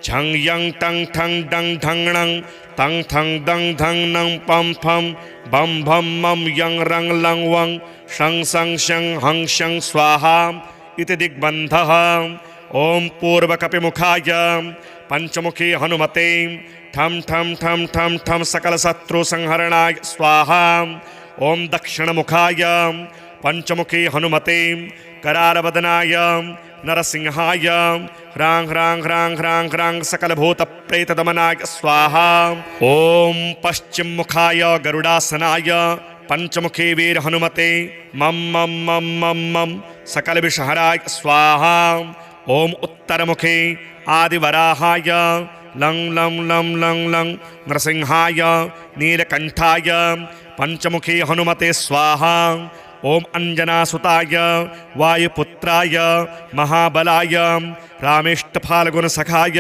झं यं टं ठं डं ढं णं तं थं दं धं नं पं फं बं भं मं यं रं लं वं शं सं शं हं शं स्वाहा इति दिग्बन्धः। ओम पूर्वकपिमुखाय पंचमुखी हनुमते ठं ठं ठं ठं ठं सकलशत्रुसंहरणाय स्वाहा। ओम दक्षिणमुखाय पंचमुखी हनुमते करालवदनाय नरसिंहाय ह्रां ह्रां ह्रां ह्रां ह्रां सकलभूतप्रेतदमनाय स्वाहा। ओम पश्चिममुखाय गरुडासनाय पंचमुखी वीर हनुमते मम मम मम मम मम सकलविषहराय स्वाहा। ओम उत्तरमुखे आदिवराहाय लं लं लं लं लं नरसिंहाय नीलकंठाय पंचमुखी हनुमते स्वाहा। ओम अंजनासुताय वायुपुत्राय महाबलाय रामेष्टफाल्गुनसखाय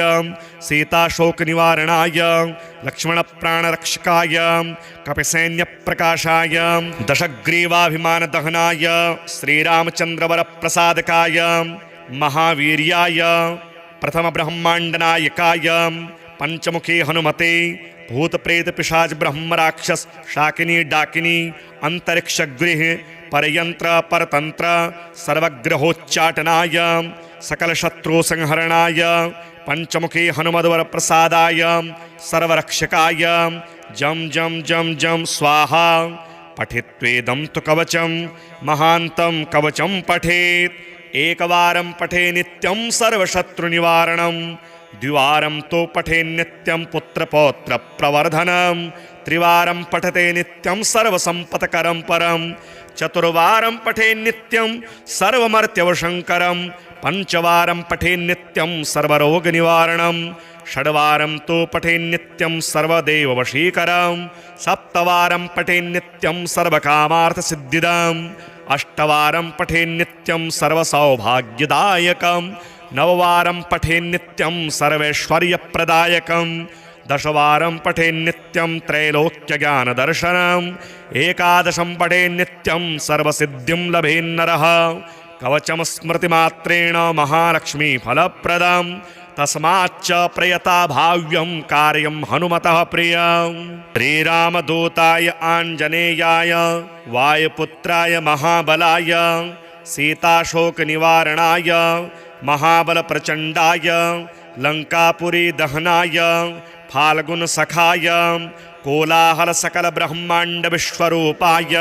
सीताशोकनिवारणाय लक्ष्मणप्राणरक्षकाय कपिसैन्यप्रकाशाय दशग्रीवाभिमानदहनाय श्रीरामचन्द्रवरप्रसादकाय महावीर्याय प्रथमब्रह्माण्डनायकाय पंचमुखी हनुमते भूत प्रेत पिशाच ब्रह्म राक्षस शाकिनी डाकिनी अंतरिक्षगृह परयंत्र परतंत्र सर्वग्रहोच्चाटनाय सकल शत्रु संहरणाय पंचमुखी हनुमद्वर प्रसादाय सर्वरक्षकाय जम जम जम जम स्वाहा। पठित्वेदं तु कवचं महान्तं कवचं पठेत् एकवारं पठे नित्यं सर्वशत्रुनिवारणं द्विवारं तो पठे नित्यं पुत्रपौत्र प्रवर्धनं त्रिवारं पठते नित्यं सर्वसंपत्करं परं चतुर्वारं पठे नित्यं सर्वमर्त्यवशंकरं पंचवारं पठे नित्यं सर्वरोगनिवारणं षड्वारं तो पठे नित्यं सर्वदेववशीकरं सप्तवारं पठे नित्यं सर्वकामार्थसिद्धिदम् अष्टवारं पठे नित्यं सर्वसौभाग्यदायकं नववारं पठे नित्यं सर्वैश्वर्यप्रदायकं दशवारं पठे नित्यं त्रैलोक्यज्ञानदर्शनम् एकादशं पठे नित्यं सर्वसिद्धिं लभेन्नरः कवचं स्मृतिमात्रेण महालक्ष्मीफलप्रदं तस्माच्च प्रयता भाव्यं कार्यं हनुमतः प्रियं। श्रीरामदूताय आञ्जनेयाय वायुपुत्राय महाबलाय सीताशोकनिवारणाय महाबलप्रचण्डाय लङ्कापुरी दहनाय फाल्गुनसखाय कोलाहलसकलब्रह्माण्डविश्वरूपाय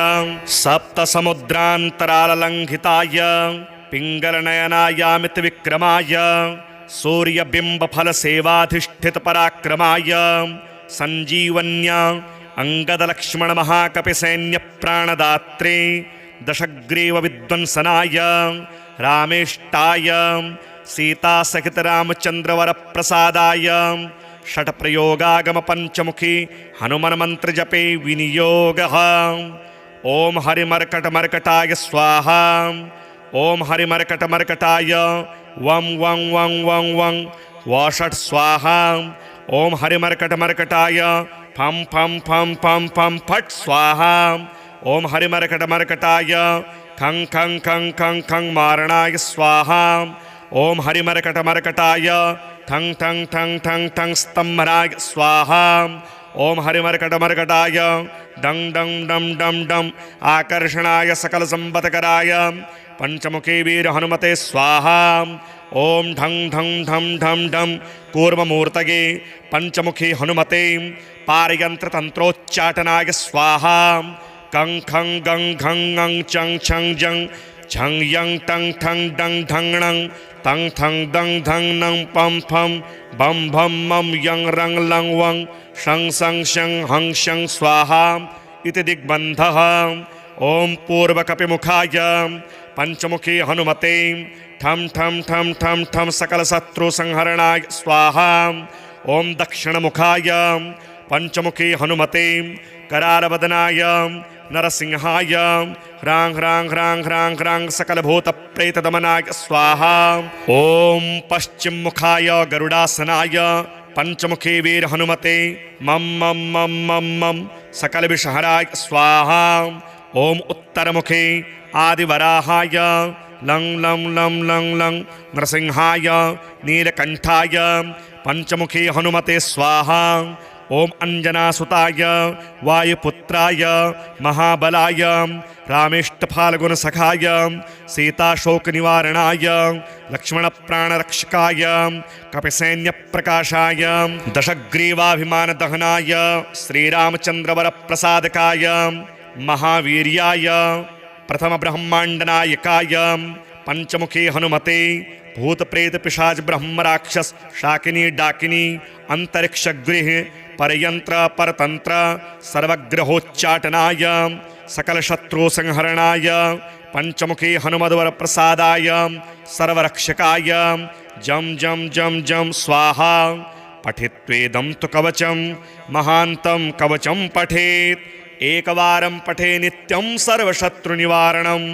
सप्तसमुद्रान्तराललङ्घिताय पिङ्गलनयनायामितविक्रमाय सूर्यबिम्बफलसेवाधिष्ठितपराक्रमाय सञ्जीवन्य अङ्गदलक्ष्मणमहाकपिसैन्यप्राणदात्रे दशग्रीवविध्वंसनाय रामेष्टाय सीतासहितरामचन्द्रवरप्रसादाय षट्प्रयोगागमपञ्चमुखी हनुमन्मन्त्रजपे विनियोगः। ओम हरिमर्कटमर्कटाय स्वाहा। ओम हरिमर्कटमर्कटाय वं वं वं वं वं वषट् स्वाहा। ओम हरिमर्कटमर्कटाय फं फं फं फं फं फट् स्वाहा। ओम हरिमर्कटमर्कटाय खं खं खं खं खं मारणाय स्वाहा। ओम हरिमर्कटमर्कटाय ठं ठं ठं ठं ठं स्तंभनाय स्वाहा। ओम हरिमर्कटमर्कटाय डं डं डं डं डं आकर्षणाय सकलसंपत्कराय पंचमुखी वीर हनुमते स्वाहा। ओम ढं ढं ढं ढं ढं कूर्ममूर्तये पंचमुखी हनुमते पारयंत्रतंत्रोच्चाटनाय स्वाहा। कं खं गं घं ङं चं छं जं झं यं टं ठं डं ढं णं तं थं दं धं नं पं फं बं भं मं यं रं लं वं शं सं शं हं शं स्वाहा इति दिग्बन्धः। ओम पूर्वकपिमुखाय पंचमुखी हनुमते ठं ठं ठं ठं ठं सकलशत्रुसंहरणाय स्वाहा। ओम दक्षिणमुखाय पंचमुखी हनुमते करालवदनाय नरसिंहाय ह्रां ह्रां ह्रां ह्रां ह्रां सकलभूतप्रेतदमनाय स्वाहा। ओम पश्चिममुखाय गरुडासनाय पंचमुखी वीर हनुमते मम मम मम मम मम सकल विषहराय स्वाहा। ओम उत्तरमुखे आदिवराहाय लं लं लं लं लं नृसिंहाय नीलकंठाय पंचमुखी हनुमते स्वाहा। ओम अंजनासुताय वायुपुत्राय महाबलाय रामेष्टफाल्गुनसखाय सीताशोकनिवारणाय लक्ष्मणप्राणरक्षकाय कपिसैन्यप्रकाशाय दशग्रीवाभिमानदहनाय श्रीरामचन्द्रवरप्रसादकाय महावीर्याय प्रथमब्रह्माण्डनायकाय पंचमुखी हनुमते भूतप्रेत पिशाच ब्रह्मराक्षस शाकिनी डाकिनी अंतरिक्षगृह परयंत्र परतंत्र सर्वग्रहोच्चाटनाय सकल शत्रु संहरणाय पंचमुखी हनुमद्वर प्रसादाय सर्वरक्षकाय जम जम जम जम स्वाहा। पठित्वेदं तु कवचं महान्तं कवचं पठेत् एकवारं पठे नित्यं सर्वशत्रुनिवारणं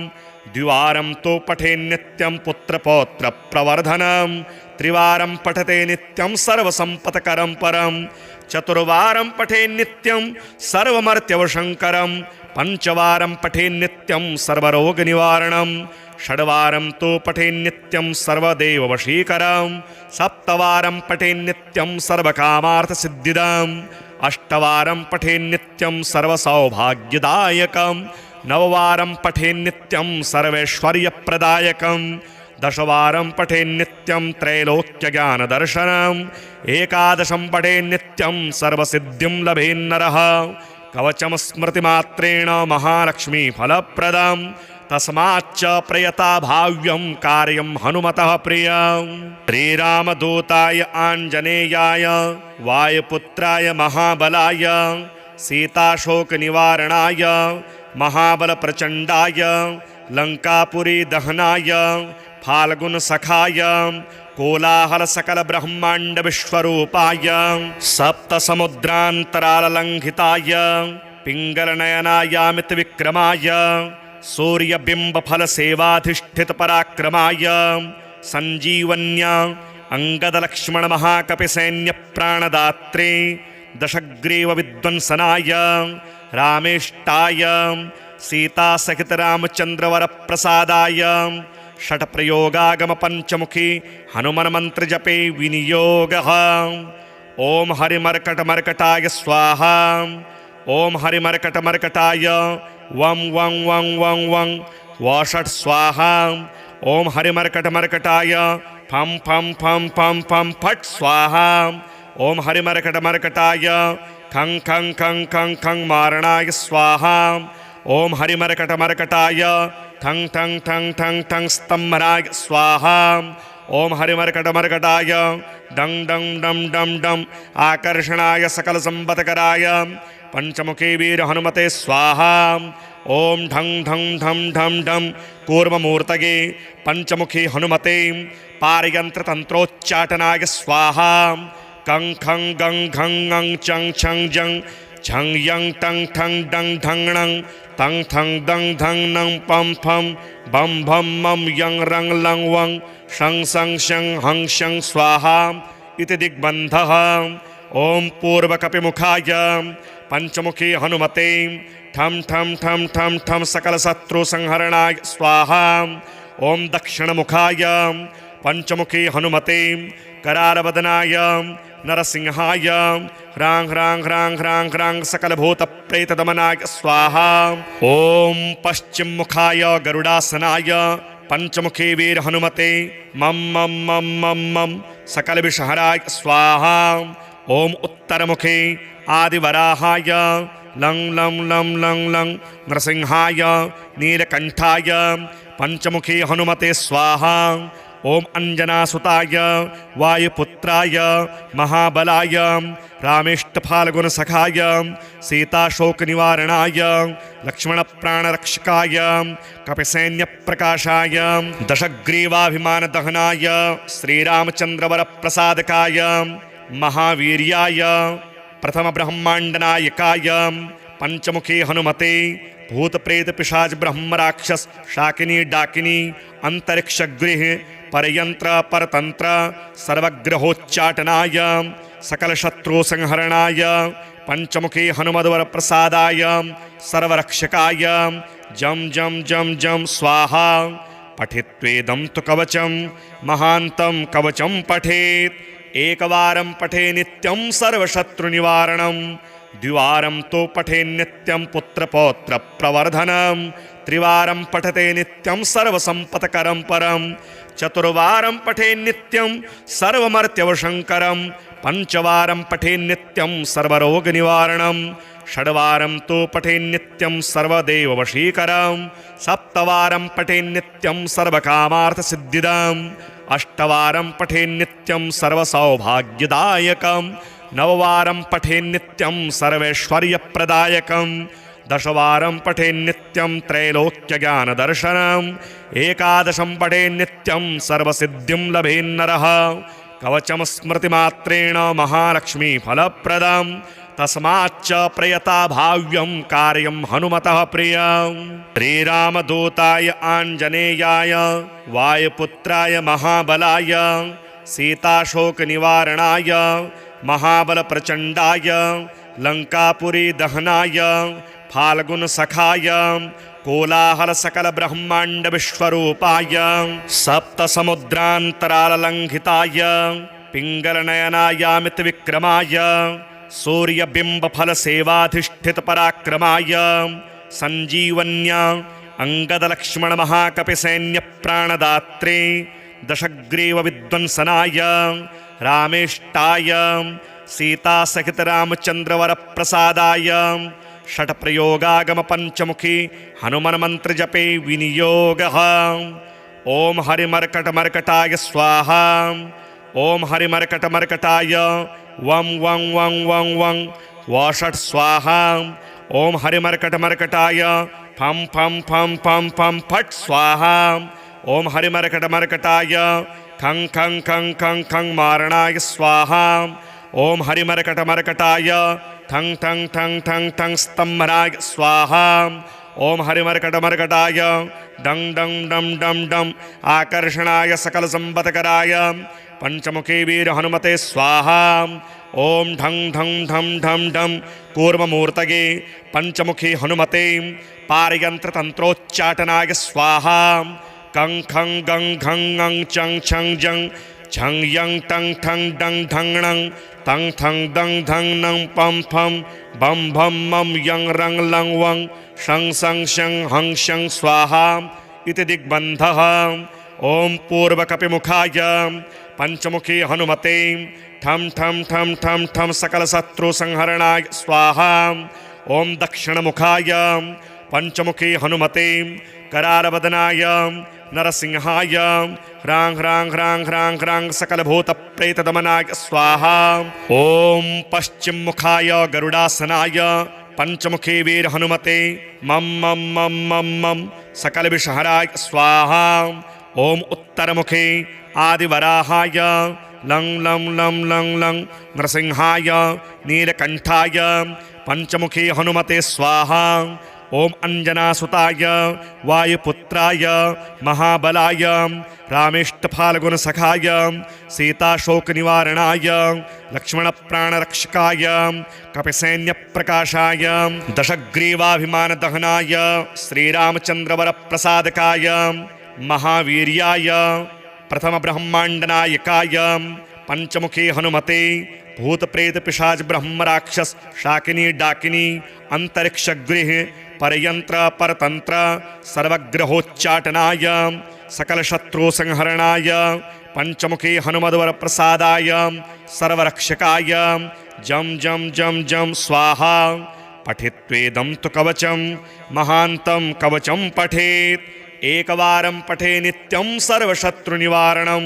द्विवारं तो पठे नित्यं पुत्रपौत्र प्रवर्धनं त्रिवारं पठते नित्यं सर्वसंपत्करं परं चतुर्वारं पठे नित्यं सर्वमर्त्यवशंकरं पंचवारं पठे नित्यं सर्वरोगनिवारणं षड्वारं तो पठे नित्यं सर्वदेववशीकरं सप्तवारं पठे नित्यं सर्वकामार्थसिद्धिदम् अष्टवारं पठे नित्यं सर्वसौभाग्यदायकं नववारं पठे नित्यं सर्वैश्वर्यप्रदायकं दशवारं पठे नित्यं त्रैलोक्यज्ञानदर्शनम् एकादशं पठे नित्यं सर्वसिद्धिं लभेन्नरः कवचं स्मृतिमात्रेण महालक्ष्मीफलप्रदं तस्माच्च प्रयता भाव्यं कार्यं हनुमतः प्रियं। श्रीरामदूताय आञ्जनेयाय वायुपुत्राय महाबलाय सीताशोकनिवारणाय महाबलप्रचण्डाय लङ्कापुरी दहनाय फाल्गुनसखाय कोलाहल सकल ब्रह्मांड विश्वरूपाय सप्तसमुद्रान्तराललङ्घिताय पिङ्गलनयनायामित विक्रमाय सूर्यबिम्बफल सेवाधिष्ठित पराक्रमाय संजीवन्या अंगदलक्ष्मण महाकपिसैन्य प्राणदात्रे दशग्रीव विद्वंसनाय रामेष्टाय सीता सहित रामचंद्रवर प्रसादाय षट प्रयोगागम पंचमुखी हनुमन मंत्र जपे विनियोगः। ओम हरिमर्कट मर्कटाय स्वाहा। ओम हरिमर्कट मर्कटाय वं वं वं वं वं वषट् स्वाहा। ओम हरिमर्कट मर्कटाय फं फं फं फं फं फट् स्वाहा। ओम हरिमर्कट मर्कटाय खं खं खं खं खं मारणाय स्वाहा। ओम हरिमर्कट मर्कटाय ठं ठं ठं ठं ठं स्तंभनाय स्वाहा। ओम हरिमर्कट मर्कटाय डं डं डं डं डं आकर्षणाय सकल संपत्कराय पंचमुखी वीर हनुमते स्वाहा। ओम ढं ढं ढं ढं ढं कूर्ममूर्तये पंचमुखी हनुमते पारयंत्र तंत्रोच्चाटनाय स्वाहा। कं खं गं घं ङं चं छं जं छं यं टं ठं डं ढं णं तं ठं दं धं नं पं फं बं भं मं यं रं लं वं शं सं शं हं शं स्वाहा इति दिग्बन्धः। ओम पूर्वकपिमुखाय पंचमुखी हनुमते ठम ठम ठम ठम ठम सकल शत्रु संहरणाय स्वाहा। ओम दक्षिणमुखाय पंचमुखी हनुमते करालवदनाय नरसिंहाय ह्रां ह्रां ह्रां ह्रां ह्रां सकल भूत प्रेत दमनाय स्वाहा। ओम पश्चिम मुखाय गरुडासनाय पंचमुखी वीर हनुमते मम मम मम मम मम सकल विषहराय स्वाहा। ओम उत्तरमुखे आदिवराहाय लं लं लं लं लं नृसिंहाय नीलकंठाय पंचमुखी हनुमते स्वाहा। ओम अंजनासुताय वायुपुत्राय महाबलाय रामेष्टफाल्गुनसखाय सीताशोकनिवारणाय लक्ष्मणप्राणरक्षकाय कपिसैन्यप्रकाशाय दशग्रीवाभिमानदहनाय श्रीरामचन्द्रवरप्रसादकाय महावीर्याय प्रथमब्रह्माण्डनायकाय पंचमुखी हनुमते भूतप्रेत पिशाच ब्रह्मराक्षस शाकिनी डाकिनी अंतरिक्षगृह परयंत्र परतंत्र सर्वग्रहोच्चाटनाय सकलशत्रुसंहरणाय पंचमुखी हनुमद्वरप्रसादाय सर्वरक्षकाय जं जं जं जं स्वाहा। पठित्वेदं तु कवचं महान्तं कवचं पठेत्। एकवारं पठे नित्यं सर्वशत्रुनिवारणं, द्विवारं तु पठे नित्यं पुत्रपौत्रप्रवर्धनं, त्रिवारं पठते नित्यं सर्वसम्पत्करं परं, चतुर्वारं पठे नित्यं सर्वमर्त्यवशङ्करं, पंचवारं पठे नित्यं सर्वरोगनिवारणं, षड्वारं तु पठे नित्यं सर्वदेववशीकरं, सप्तवारं पठे नित्यं सर्वकामार्थसिद्धिदम्, अष्टवारं पठे नित्यं सर्वसौभाग्यदायकं, नववारं पठे नित्यं सर्वैश्वर्यप्रदायकं, दशवारं पठे नित्यं त्रैलोक्यज्ञानदर्शनम्, एकादशं पठे नित्यं सर्वसिद्धिं लभेन्नरः। कवचं स्मृतिमात्रेण महालक्ष्मीफलप्रदं, तस्माच्च प्रयता भाव्यं कार्यं हनुमतः प्रियं। श्रीरामदूताय आञ्जनेयाय वायुपुत्राय महाबलाय सीताशोकनिवारणाय महाबलप्रचण्डाय लङ्कापुरी दहनाय फाल्गुनसखाय कोलाहलसकलब्रह्माण्डविश्वरूपाय सप्तसमुद्रान्तराललङ्घिताय पिङ्गलनयनायामितविक्रमाय सूर्यबिम्बफलसेवाधिष्ठितपराक्रमाय सञ्जीवन्या अङ्गदलक्ष्मणमहाकपिसैन्यप्राणदात्रे दशग्रीवविध्वंसनाय रामेष्टाय सीतासहितरामचन्द्रवरप्रसादाय षट्प्रयोगागमपञ्चमुखी हनुमन्मन्त्रजपे विनियोगः। ॐ हरिमर्कटमर्कटाय स्वाहा। ॐ हरिमर्कटमर्कटाय वं वं वं वं वं वषट् स्वाहा। ॐ हरिमर्कटमर्कटाय फं फं फं फं फं फट् स्वाहा। ॐ हरिमर्कटमर्कटाय खं खं खं खं खं मारणाय स्वाहा। ॐ हरिमर्कटमर्कटाय ठं ठं ठं ठं ठं स्तम्भनाय स्वाहा। ॐ हरिमर्कटमर्कटाय डं डं डं डं डं आकर्षणाय सकलसम्पत्कराय पंचमुखी वीर हनुमते स्वाहा। ॐ ढं ढं ढं ढं ढं कूर्ममूर्तये पंचमुखी हनुमते पारयन्त्रतन्त्रोच्चाटनाय स्वाहा। कं खं गं घं ङं चं छं जं झं यं टं ठं डं ढं णं तं ठं दं धं नं पं फं बं भं मं यं रं लं वं शं सं शं हं शं स्वाहा इति दिग्बन्धः। ॐ पूर्वकपिमुखाय पंचमुखी हनुमते ठं ठं ठं ठं ठं सकलशत्रुसंहरणाय स्वाहा। ॐ दक्षिणमुखाय पंचमुखी हनुमते करालवदनाय नरसिंहाय ह्रां ह्रां ह्रां ह्रां ह्रां सकलभूतप्रेतदमनाय स्वाहा। ॐ पश्चिममुखाय गरुडासनाय पंचमुखी वीर हनुमते मं मं मं मं मं सकलविषहराय स्वाहा। ॐ उत्तरमुखे आदिवराहाय लं लं लं लं लं नरसिंहाय नीलकण्ठाय पंचमुखी हनुमते स्वाहा। ॐ अंजनासुताय वायुपुत्राय महाबलाय रामेष्टफाल्गुनसखाय सीताशोकनिवारणाय लक्ष्मणप्राणरक्षकाय कपिसैन्यप्रकाशाय दशग्रीवाभिमानदहनाय श्रीरामचन्द्रवरप्रसादकाय महावीर्याय प्रथमब्रह्माण्डनायकाय पंचमुखी हनुमते भूतप्रेतपिशाच ब्रह्मराक्षस शाकिनी डाकिनी अंतरिक्षगृह परयंत्र परतंत्र सर्वग्रहोच्चाटनाय सकलशत्रुसंहरणाय पंचमुखी हनुमद्वरप्रसादाय सर्वरक्षकाय जं जं जं जं स्वाहा। पठित्वेदं तु कवचं महान्तं कवचं पठेत्। एकवारं पठे नित्यं सर्वशत्रुनिवारणं,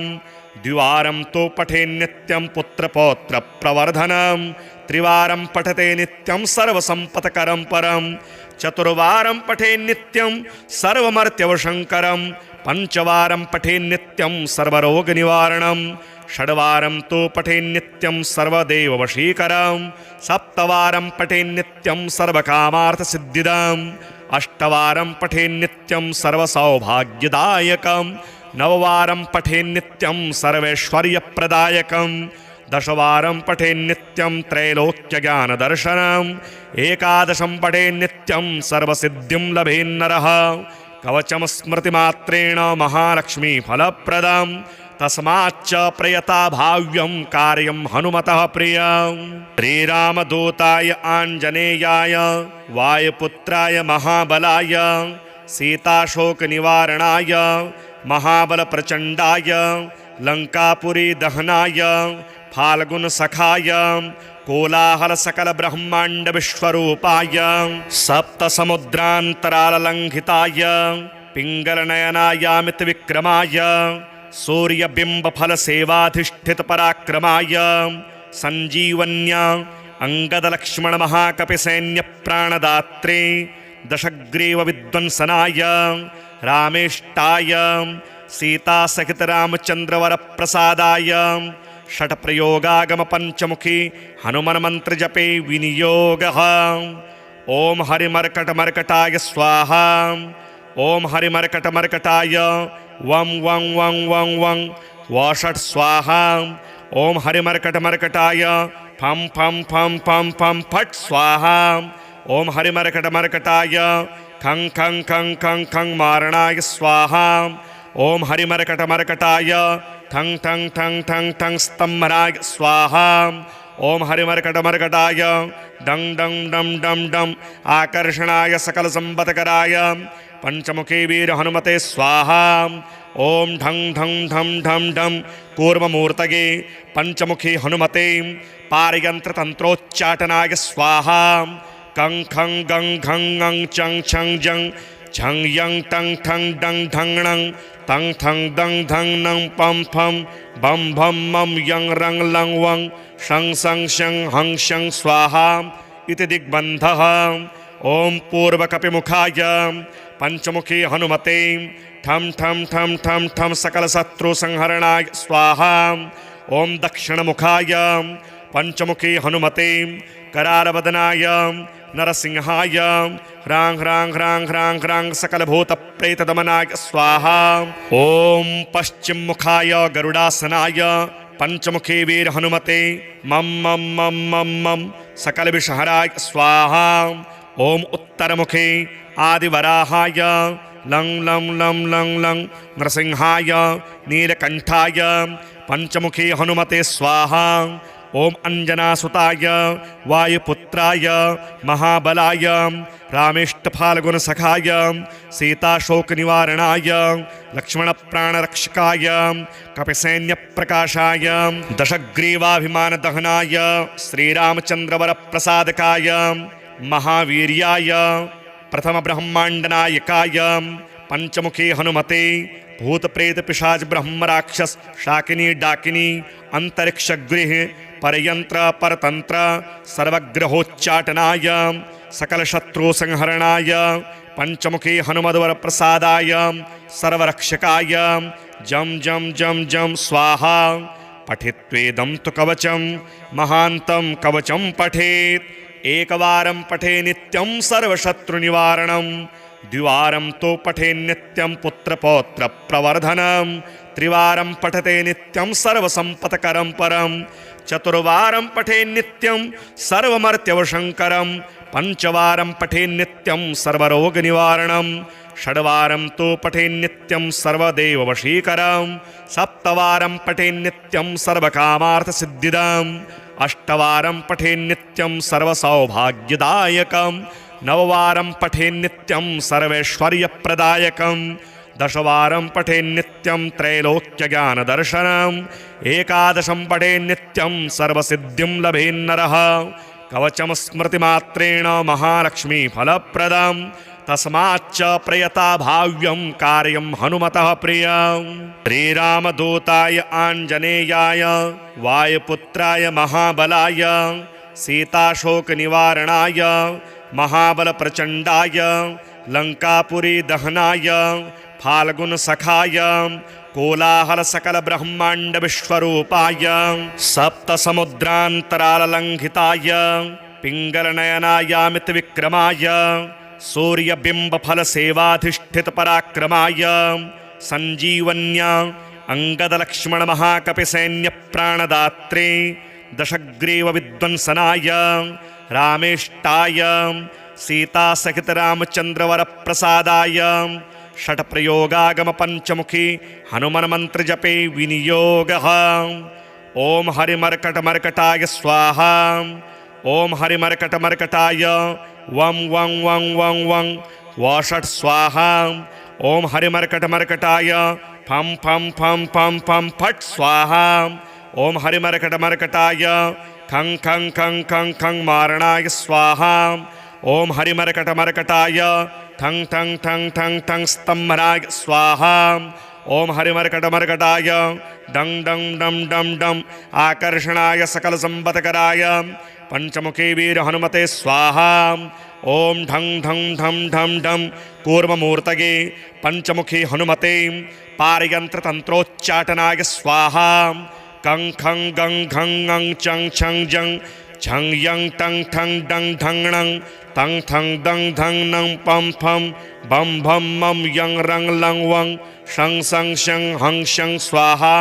द्विवारं तु पठे नित्यं पुत्रपौत्रप्रवर्धनं, त्रिवारं पठते नित्यं सर्वसम्पत्करं परं, चतुर्वारं पठे नित्यं सर्वमर्त्यवशङ्करं, पंचवारं पठे नित्यं सर्वरोगनिवारणं, षड्वारं तु पठे नित्यं सर्वदेववशीकरं, सप्तवारं पठे नित्यं सर्वकामार्थसिद्धिदम्, अष्टवारं पठे नित्यं सर्वसौभाग्यदायकं, नववारं पठे नित्यं सर्वैश्वर्यप्रदायकं, दशवारं पठेन्नित्यं त्रैलोक्यज्ञानदर्शनम् एकादशं पठेन्नित्यं सर्वसिद्धिं लभेन्नरः कवचं स्मृतिमात्रेण महालक्ष्मीफलप्रदम् तस्माच्च प्रयता भाव्यं कार्यं हनुमतः प्रियं श्रीरामदूताय आञ्जनेयाय वायुपुत्राय महाबलाय सीताशोकनिवारणाय महाबलप्रचण्डाय लङ्कापुरी दहनाय फाल्गुनसखाय कोलाहलसकलब्रह्माण्डविश्वरूपाय सप्तसमुद्रान्तराललङ्घिताय पिङ्गलनयनायामितविक्रमाय सूर्यबिम्बफलसेवाधिष्ठितपराक्रमाय सञ्जीवन्या अङ्गदलक्ष्मणमहाकपिसैन्यप्राणदात्रे दशग्रीवविध्वंसनाय रामेष्टाय सीतासहितरामचन्द्रवरप्रसादाय षट्प्रयोगागमपञ्चमुखी हनुमन्मन्त्रजपे विनियोगः ॐ हरिमर्कटमर्कटाय स्वाहा ॐ हरिमर्कटमर्कटाय वं वं वं वं वं वषट् स्वाहा ॐ हरिमर्कटमर्कटाय फं फं फं फं फं फट् स्वाहा ॐ हरिमर्कटमर्कटाय खं खं खं खं खं मारणाय स्वाहा ॐ हरिमर्कटमर्कटाय ठं ठं ठं ठं ठं स्तम्भनाय स्वाहा ॐ हरिमर्कटमर्कटाय डं डं डं डं डं आकर्षणाय सकलसम्पत्कराय पंचमुखी वीर हनुमते स्वाहा ॐ ढं ढं ढं ढं ढं कूर्ममूर्तये पंचमुखी हनुमते पारयन्त्रतन्त्रोच्चाटनाय स्वाहा कं खं गं घं ङं चं छं जं झं यं टं ठं डं ढं णं तं ठं दं धं नं पं फं बं भं मं यं रं लं वं शं सं शं हं शं स्वाहा इति दिग्बन्धः ॐ पूर्वकपिमुखाय पंचमुखी हनुमते ठं ठं ठं ठं ठं सकलशत्रुसंहरणाय स्वाहा ॐ दक्षिणमुखाय पंचमुखी हनुमते करालवदनाय नरसिंहाय ह्रां ह्रां ह्रां ह्रां ह्रां सकलभूतप्रेतदमनाय स्वाहा ॐ पश्चिममुखाय गरुडासनाय पंचमुखी वीर हनुमते मं मं मं मं मं सकलविषहराय स्वाहा ॐ उत्तरमुखे आदिवराहाय लं लं लं लं लं नृसिंहाय नीलकण्ठाय पंचमुखी हनुमते स्वाहा ॐ अंजनासुताय वायुपुत्राय महाबलाय रामेष्टफाल्गुनसखाय सीताशोकनिवारणाय लक्ष्मणप्राणरक्षकाय कपिसैन्यप्रकाशाय दशग्रीवाभिमानदहनाय श्रीरामचन्द्रवरप्रसादकाय महावीर्याय प्रथमब्रह्माण्डनायकाय पंचमुखी हनुमते भूतप्रेतपिशाच ब्रह्मराक्षस शाकिनी डाकिनी अंतरिक्षगृह परयंत्र परतंत्र सर्वग्रहोच्चाटनाय सकलशत्रुसंहरणाय पंचमुखी हनुमद्वरप्रसादाय सर्वरक्षकाय जं जं जं जं स्वाहा पठित्वेदं तु कवचं महान्तं कवचं पठेत् एकवारं पठे नित्यं सर्वशत्रुनिवारणं द्विवारं तो पठे नित्यं पुत्रपौत्रप्रवर्धनं त्रिवारं पठते नित्यं सर्वसम्पत्करं परं चतुर्वारं पठे नित्यं सर्वमर्त्यवशङ्करं पंचवारं पठे नित्यं सर्वरोगनिवारणं षड्वारं तो पठे नित्यं सर्वदेववशीकरं सप्तवारं पठे नित्यं सर्वकामार्थसिद्धिदम् अष्टवारं पठे नित्यं सर्वसौभाग्यदायकं नववारं पठे नित्यं सर्वैश्वर्यप्रदायकं दशवारं पठे नित्यं त्रैलोक्यज्ञानदर्शनम् एकादशं पठे नित्यं सर्वसिद्धिं लभेन्नरः कवचं स्मृतिमात्रेण महालक्ष्मीफलप्रदम् तस्माच्च प्रयता भाव्यं कार्यं हनुमतः प्रियं श्रीरामदूताय आञ्जनेयाय वायुपुत्राय महाबलाय सीताशोकनिवारणाय महाबलप्रचण्डाय लङ्कापुरी दहनाय फाल्गुनसखाय कोलाहलसकलब्रह्माण्डविश्वरूपाय सप्तसमुद्रान्तराललङ्घिताय पिङ्गलनयनायामितविक्रमाय सूर्यबिम्बफलसेवाधिष्ठितपराक्रमाय सञ्जीवन्या अंगदलक्ष्मणमहाकपिसैन्यप्राणदात्रे दशग्रीवविध्वंसनाय रामेष्टाय सीतासहितरामचन्द्रवरप्रसादाय षट्प्रयोगागमपञ्चमुखी हनुमन्मन्त्रजपे विनियोगः। ॐ हरिमर्कटमर्कटाय स्वाहा। ॐ हरिमर्कटमर्कटाय वं वं वं वं वं वषट् स्वाहा। ॐ हरिमर्कटमर्कटाय फं फं फं फं फं फट् स्वाहा। ॐ हरिमर्कटमर्कटाय खं खं खं खं खं मारणाय स्वाहा। ॐ हरिमर्कटमर्कटाय ठं ठं ठं ठं ठं स्तम्भनाय स्वाहा। ॐ हरिमर्कटमर्कटाय डं डं डं डं डं आकर्षणाय सकलसम्पत्कराय पंचमुखी वीर हनुमते स्वाहा। ॐ ढं ढं ढं ढं ढं कूर्ममूर्तये पंचमुखी हनुमते पारयन्त्रतन्त्रोच्चाटनाय स्वाहा। कं खं गं घं ङं चं छं जं झं यं टं ठं डं ढं णं तं थं दं धं नं पं फं बं भं मं यं रं लं वं शं सं शं हं शं स्वाहा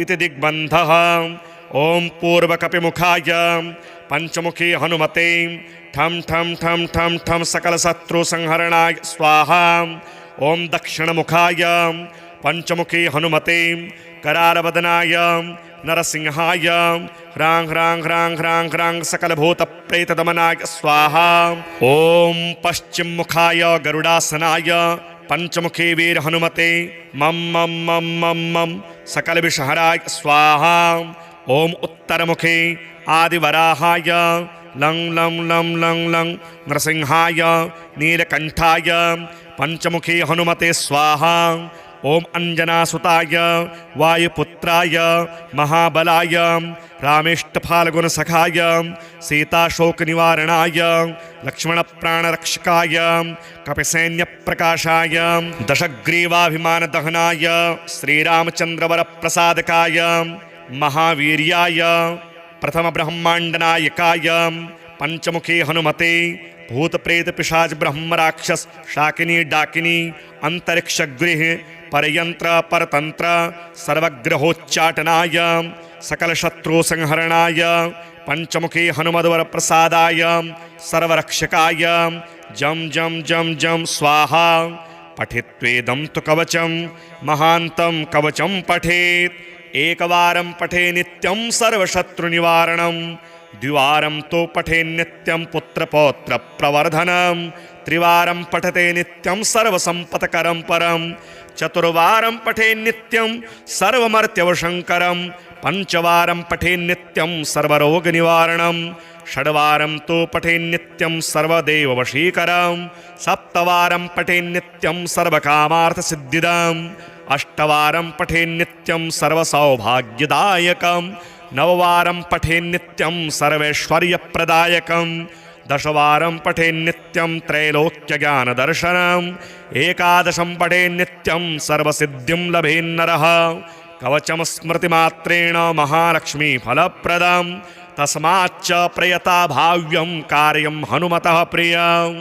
इति दिग्बन्धः। ॐ पूर्वकपिमुखाय पंचमुखी हनुमते ठं ठं ठं ठं ठं सकलशत्रुसंहरणाय स्वाहा। ॐ दक्षिणमुखाय पंचमुखी हनुमते करालवदनाय नरसिंहाय ह्रां ह्रां ह्रां ह्रां ह्रां सकलभूतप्रेतदमनाय स्वाहा। ॐ पश्चिममुखाय गरुडासनाय पंचमुखी वीर हनुमते मं मं मं मं मं सकलविषहराय स्वाहा। ॐ उत्तरमुखे आदिवराहाय लं लं लं लं लं नृसिंहाय नीलकण्ठाय पंचमुखी हनुमते स्वाहा। ॐ अंजनासुताय वायुपुत्राय महाबलाय रामेष्टफाल्गुनसखाय सीताशोकनिवारणाय लक्ष्मणप्राणरक्षकाय कपिसैन्यप्रकाशाय दशग्रीवाभिमानदहनाय श्रीरामचन्द्रवरप्रसादकाय महावीर्याय प्रथमब्रह्माण्डनायकाय पंचमुखी हनुमते भूतप्रेत पिशाच ब्रह्मराक्षस शाकिनी डाकिनी अंतरिक्षगृह परयंत्र परतंत्र सर्वग्रहोच्चाटनाय सकलशत्रुसंहरणाय पंचमुखी हनुमद्वर प्रसादाय सर्वरक्षकाय जम जम जम जम स्वाहा। पठित्वेदं तु कवचं महान्तं कवचं पठेत् एकवारं पठे नित्यं सर्वशत्रुनिवारणं द्विवारं तो पठे नित्यं पुत्रपौत्रप्रवर्धनं त्रिवारं पठते नित्यं सर्वसम्पत्करं परं चतुर्वारं पठे नित्यं सर्वमर्त्यवशङ्करं पंचवारं पठे नित्यं सर्वरोगनिवारणं षड्वारं तो पठे नित्यं सर्वदेववशीकरं सप्तवारं पठे नित्यं सर्वकामार्थसिद्धिदम् अष्टवारं पठे नित्यं सर्वसौभाग्यदायकं नववारं पठे नित्यं सर्वैश्वर्यप्रदायकं दशवारं पठे नित्यं त्रैलोक्यज्ञानदर्शनम् एकादशं पठे नित्यं सर्वसिद्धिं लभेन्नरः कवचं स्मृतिमात्रेण महालक्ष्मीफलप्रदं तस्माच्च प्रयता भाव्यं कार्यं हनुमतः प्रियम्।